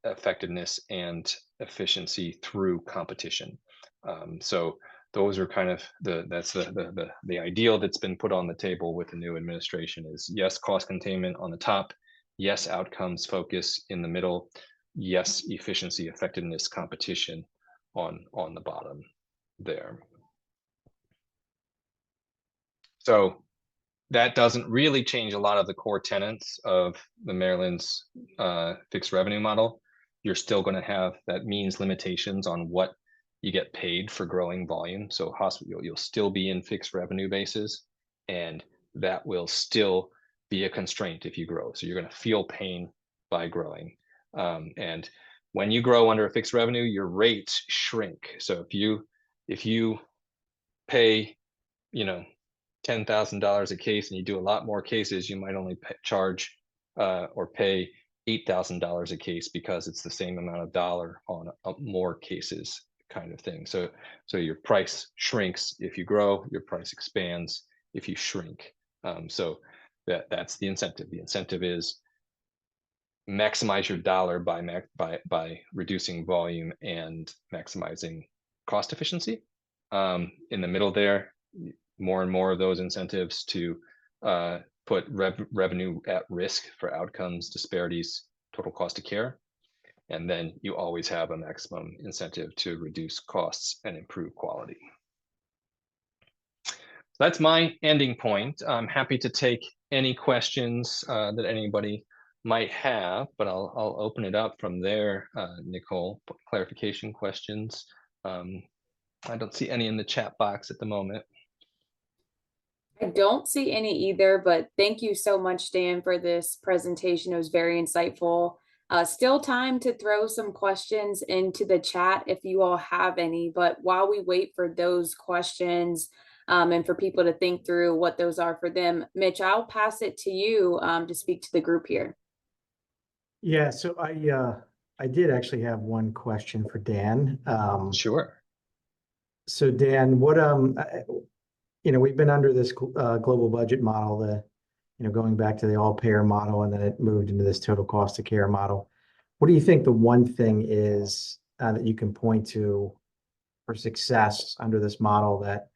effectiveness and efficiency through competition. So those are kind of the ideal that's been put on the table with the new administration, is yes, cost containment on the top, yes, outcomes focus in the middle, yes, efficiency, effectiveness, competition on the bottom there. So that doesn't really change a lot of the core tenets of the Maryland's fixed revenue model. You're still going to have that means limitations on what you get paid for growing volume. So you'll still be in fixed revenue bases, and that will still be a constraint if you grow. So you're going to feel pain by growing. And when you grow under a fixed revenue, your rates shrink. So if you pay, $10,000 a case and you do a lot more cases, you might only charge or pay $8,000 a case, because it's the same amount of dollar on more cases, kind of thing. So your price shrinks if you grow, your price expands if you shrink. So that's the incentive. The incentive is maximize your dollar by reducing volume and maximizing cost efficiency. In the middle there, more and more of those incentives to put revenue at risk for outcomes, disparities, total cost of care. And then you always have a maximum incentive to reduce costs and improve quality. That's my ending point. I'm happy to take any questions that anybody might have, but I'll open it up from there, Nicole. Clarification questions. I don't see any in the chat box at the moment. I don't see any either, but thank you so much, Dan, for this presentation. It was very insightful. Still time to throw some questions into the chat if you all have any, but while we wait for those questions and for people to think through what those are for them, Mitch, I'll pass it to you to speak to the group here. Yeah, so I did actually have one question for Dan. Sure. So Dan, what we've been under this global budget model, going back to the all-payer model, and then it moved into this total cost of care model. What do you think the one thing is that you can point to for success under this model that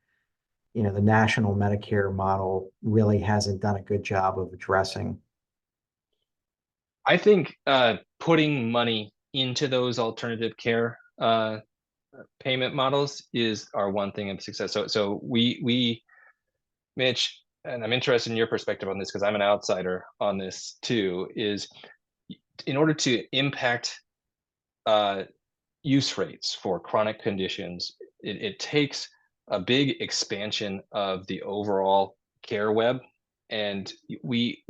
the national Medicare model really hasn't done a good job of addressing? I think putting money into those alternative care payment models is our one thing of success. So we, Mitch, and I'm interested in your perspective on this because I'm an outsider on this too, is in order to impact use rates for chronic conditions, it takes a big expansion of the overall care web. And we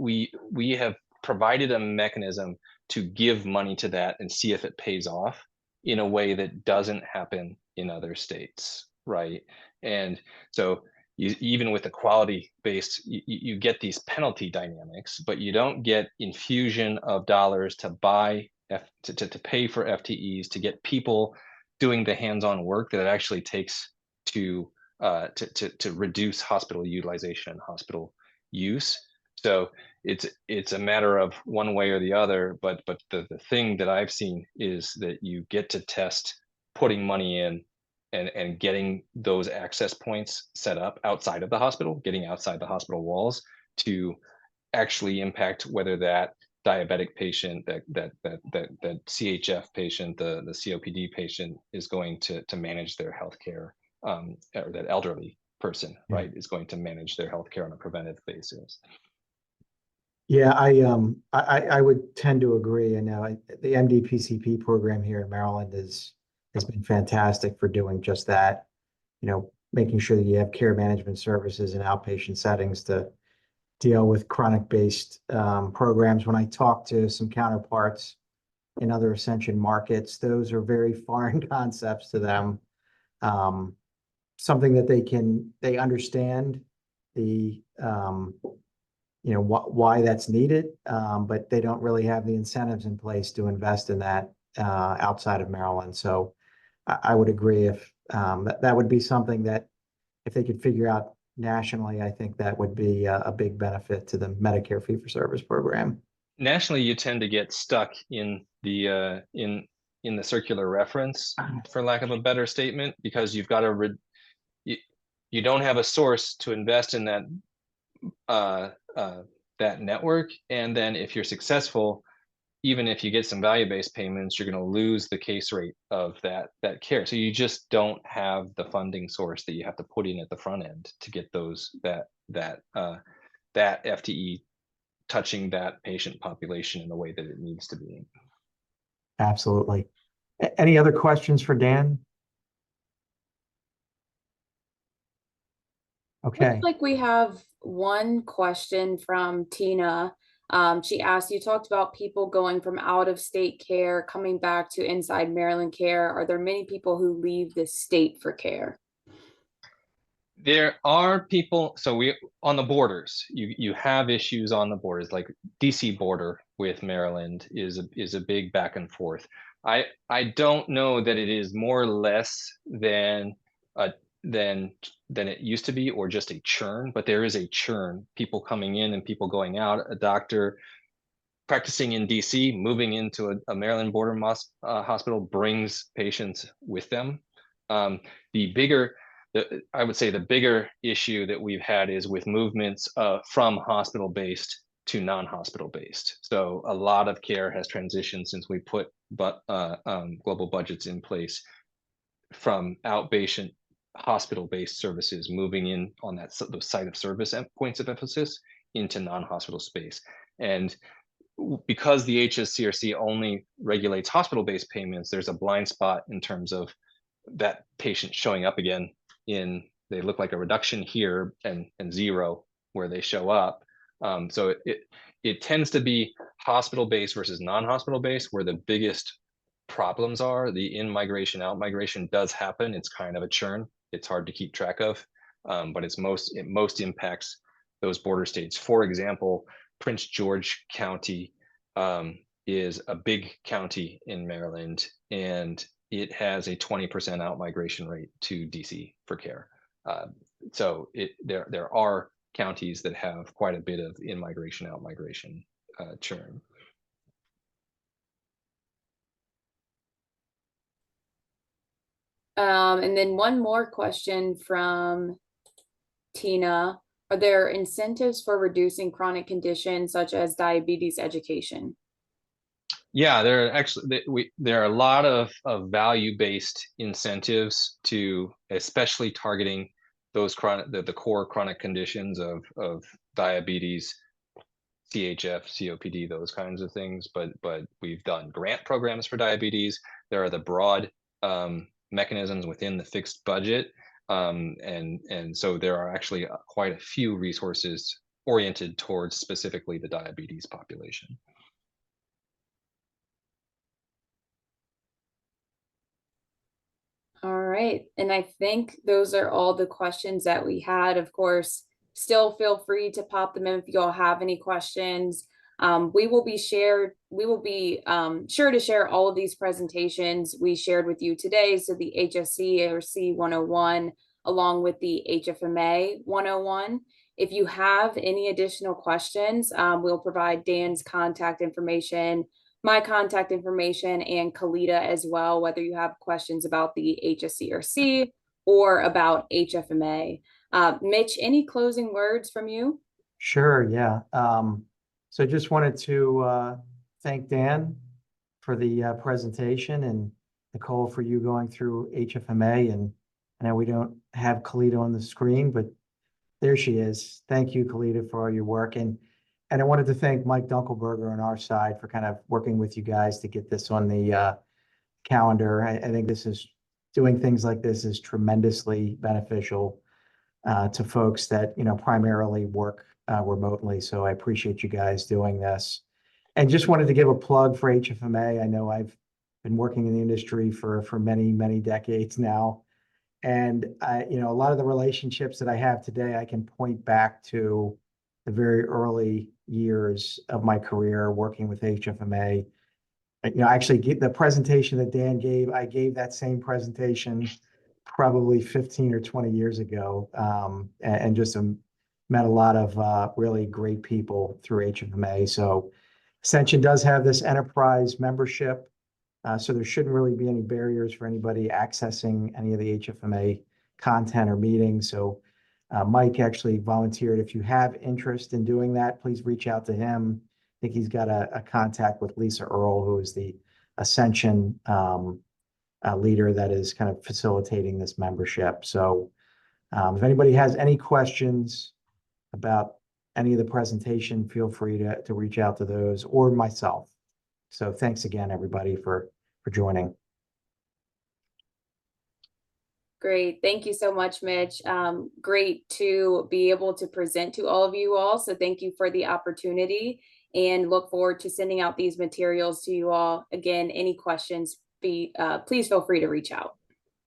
have provided a mechanism to give money to that and see if it pays off in a way that doesn't happen in other states, right? And so even with the quality-based, you get these penalty dynamics, but you don't get infusion of dollars to buy, to pay for FTEs, to get people doing the hands-on work that it actually takes to reduce hospital utilization and hospital use. So it's a matter of one way or the other, but the thing that I've seen is that you get to test putting money in and getting those access points set up outside of the hospital, getting outside the hospital walls to actually impact whether that diabetic patient, that CHF patient, the COPD patient is going to manage their healthcare, or that elderly person, right, is going to manage their healthcare on a preventive basis. Yeah, I would tend to agree. And now the MD-PCP program here in Maryland has been fantastic for doing just that. Making sure that you have care management services in outpatient settings to deal with chronic-based programs. When I talk to some counterparts in other Ascension markets, those are very foreign concepts to them. Something that they understand the why that's needed, but they don't really have the incentives in place to invest in that outside of Maryland. So I would agree if that would be something that if they could figure out nationally, I think that would be a big benefit to the Medicare fee-for-service program. Nationally, you tend to get stuck in the circular reference, for lack of a better statement, because you've got to you don't have a source to invest in that that network. And then if you're successful, even if you get some value-based payments, you're going to lose the case rate of that care. So you just don't have the funding source that you have to put in at the front end to get that FTE touching that patient population in the way that it needs to be. Absolutely. Any other questions for Dan? Okay. Looks like we have one question from Tina. She asked, you talked about people going from out of state care, coming back to inside Maryland care. Are there many people who leave the state for care? There are people, so we on the borders, you have issues on the borders, like DC border with Maryland is a big back and forth. I don't know that it is more or less than it used to be, or just a churn, but there is a churn, people coming in and people going out. A doctor practicing in DC, moving into a Maryland border hospital brings patients with them. The bigger I would say the bigger issue that we've had is with movements from hospital-based to non-hospital-based. So a lot of care has transitioned since we put global budgets in place from outpatient hospital-based services moving in on those site of service points of emphasis into non-hospital space. And because the HSCRC only regulates hospital-based payments, there's a blind spot in terms of that patient showing up again they look like a reduction here and zero where they show up. So it tends to be hospital-based versus non-hospital-based where the biggest problems are. The in-migration, out-migration does happen. It's kind of a churn. It's hard to keep track of, but it most impacts those border states. For example, Prince George County is a big county in Maryland, and it has a 20% out-migration rate to DC for care. So there are counties that have quite a bit of in-migration, out-migration churn. And then one more question from Tina. Are there incentives for reducing chronic conditions such as diabetes education? Yeah, there are a lot of value-based incentives to especially targeting those the core chronic conditions of diabetes, CHF, COPD, those kinds of things. But we've done grant programs for diabetes. There are the broad mechanisms within the fixed budget, and so there are actually quite a few resources oriented towards specifically the diabetes population. All right, and I think those are all the questions that we had. Of course, still feel free to pop them in if you all have any questions. We will be sure to share all of these presentations we shared with you today. So the HSCRC 101, along with the HFMA 101. If you have any additional questions, we'll provide Dan's contact information, my contact information, and Kalita as well, whether you have questions about the HSCRC or about HFMA. Mitch, any closing words from you? Sure, yeah. So just wanted to thank Dan for the presentation, and Nicole for you going through HFMA. And I know we don't have Kalita on the screen, but there she is. Thank you, Kalita, for all your work. And I wanted to thank Mike Dunkelberger on our side for kind of working with you guys to get this on the calendar. I think doing things like this is tremendously beneficial to folks that, primarily work remotely. So I appreciate you guys doing this. And just wanted to give a plug for HFMA. I know I've been working in the industry for many, many decades now. And a lot of the relationships that I have today, I can point back to the very early years of my career working with HFMA. Actually, the presentation that Dan gave, I gave that same presentation probably 15 or 20 years ago, and just met a lot of really great people through HFMA. So Ascension does have this enterprise membership, so there shouldn't really be any barriers for anybody accessing any of the HFMA content or meetings. So Mike actually volunteered. If you have interest in doing that, please reach out to him. I think he's got a contact with Lisa Earle, who is the Ascension leader that is kind of facilitating this membership. So if anybody has any questions about any of the presentation, feel free to reach out to those or myself. So thanks again, everybody, for joining. Great. Thank you so much, Mitch. Great to be able to present to all of you all. So thank you for the opportunity, and look forward to sending out these materials to you all. Again, any questions, please feel free to reach out.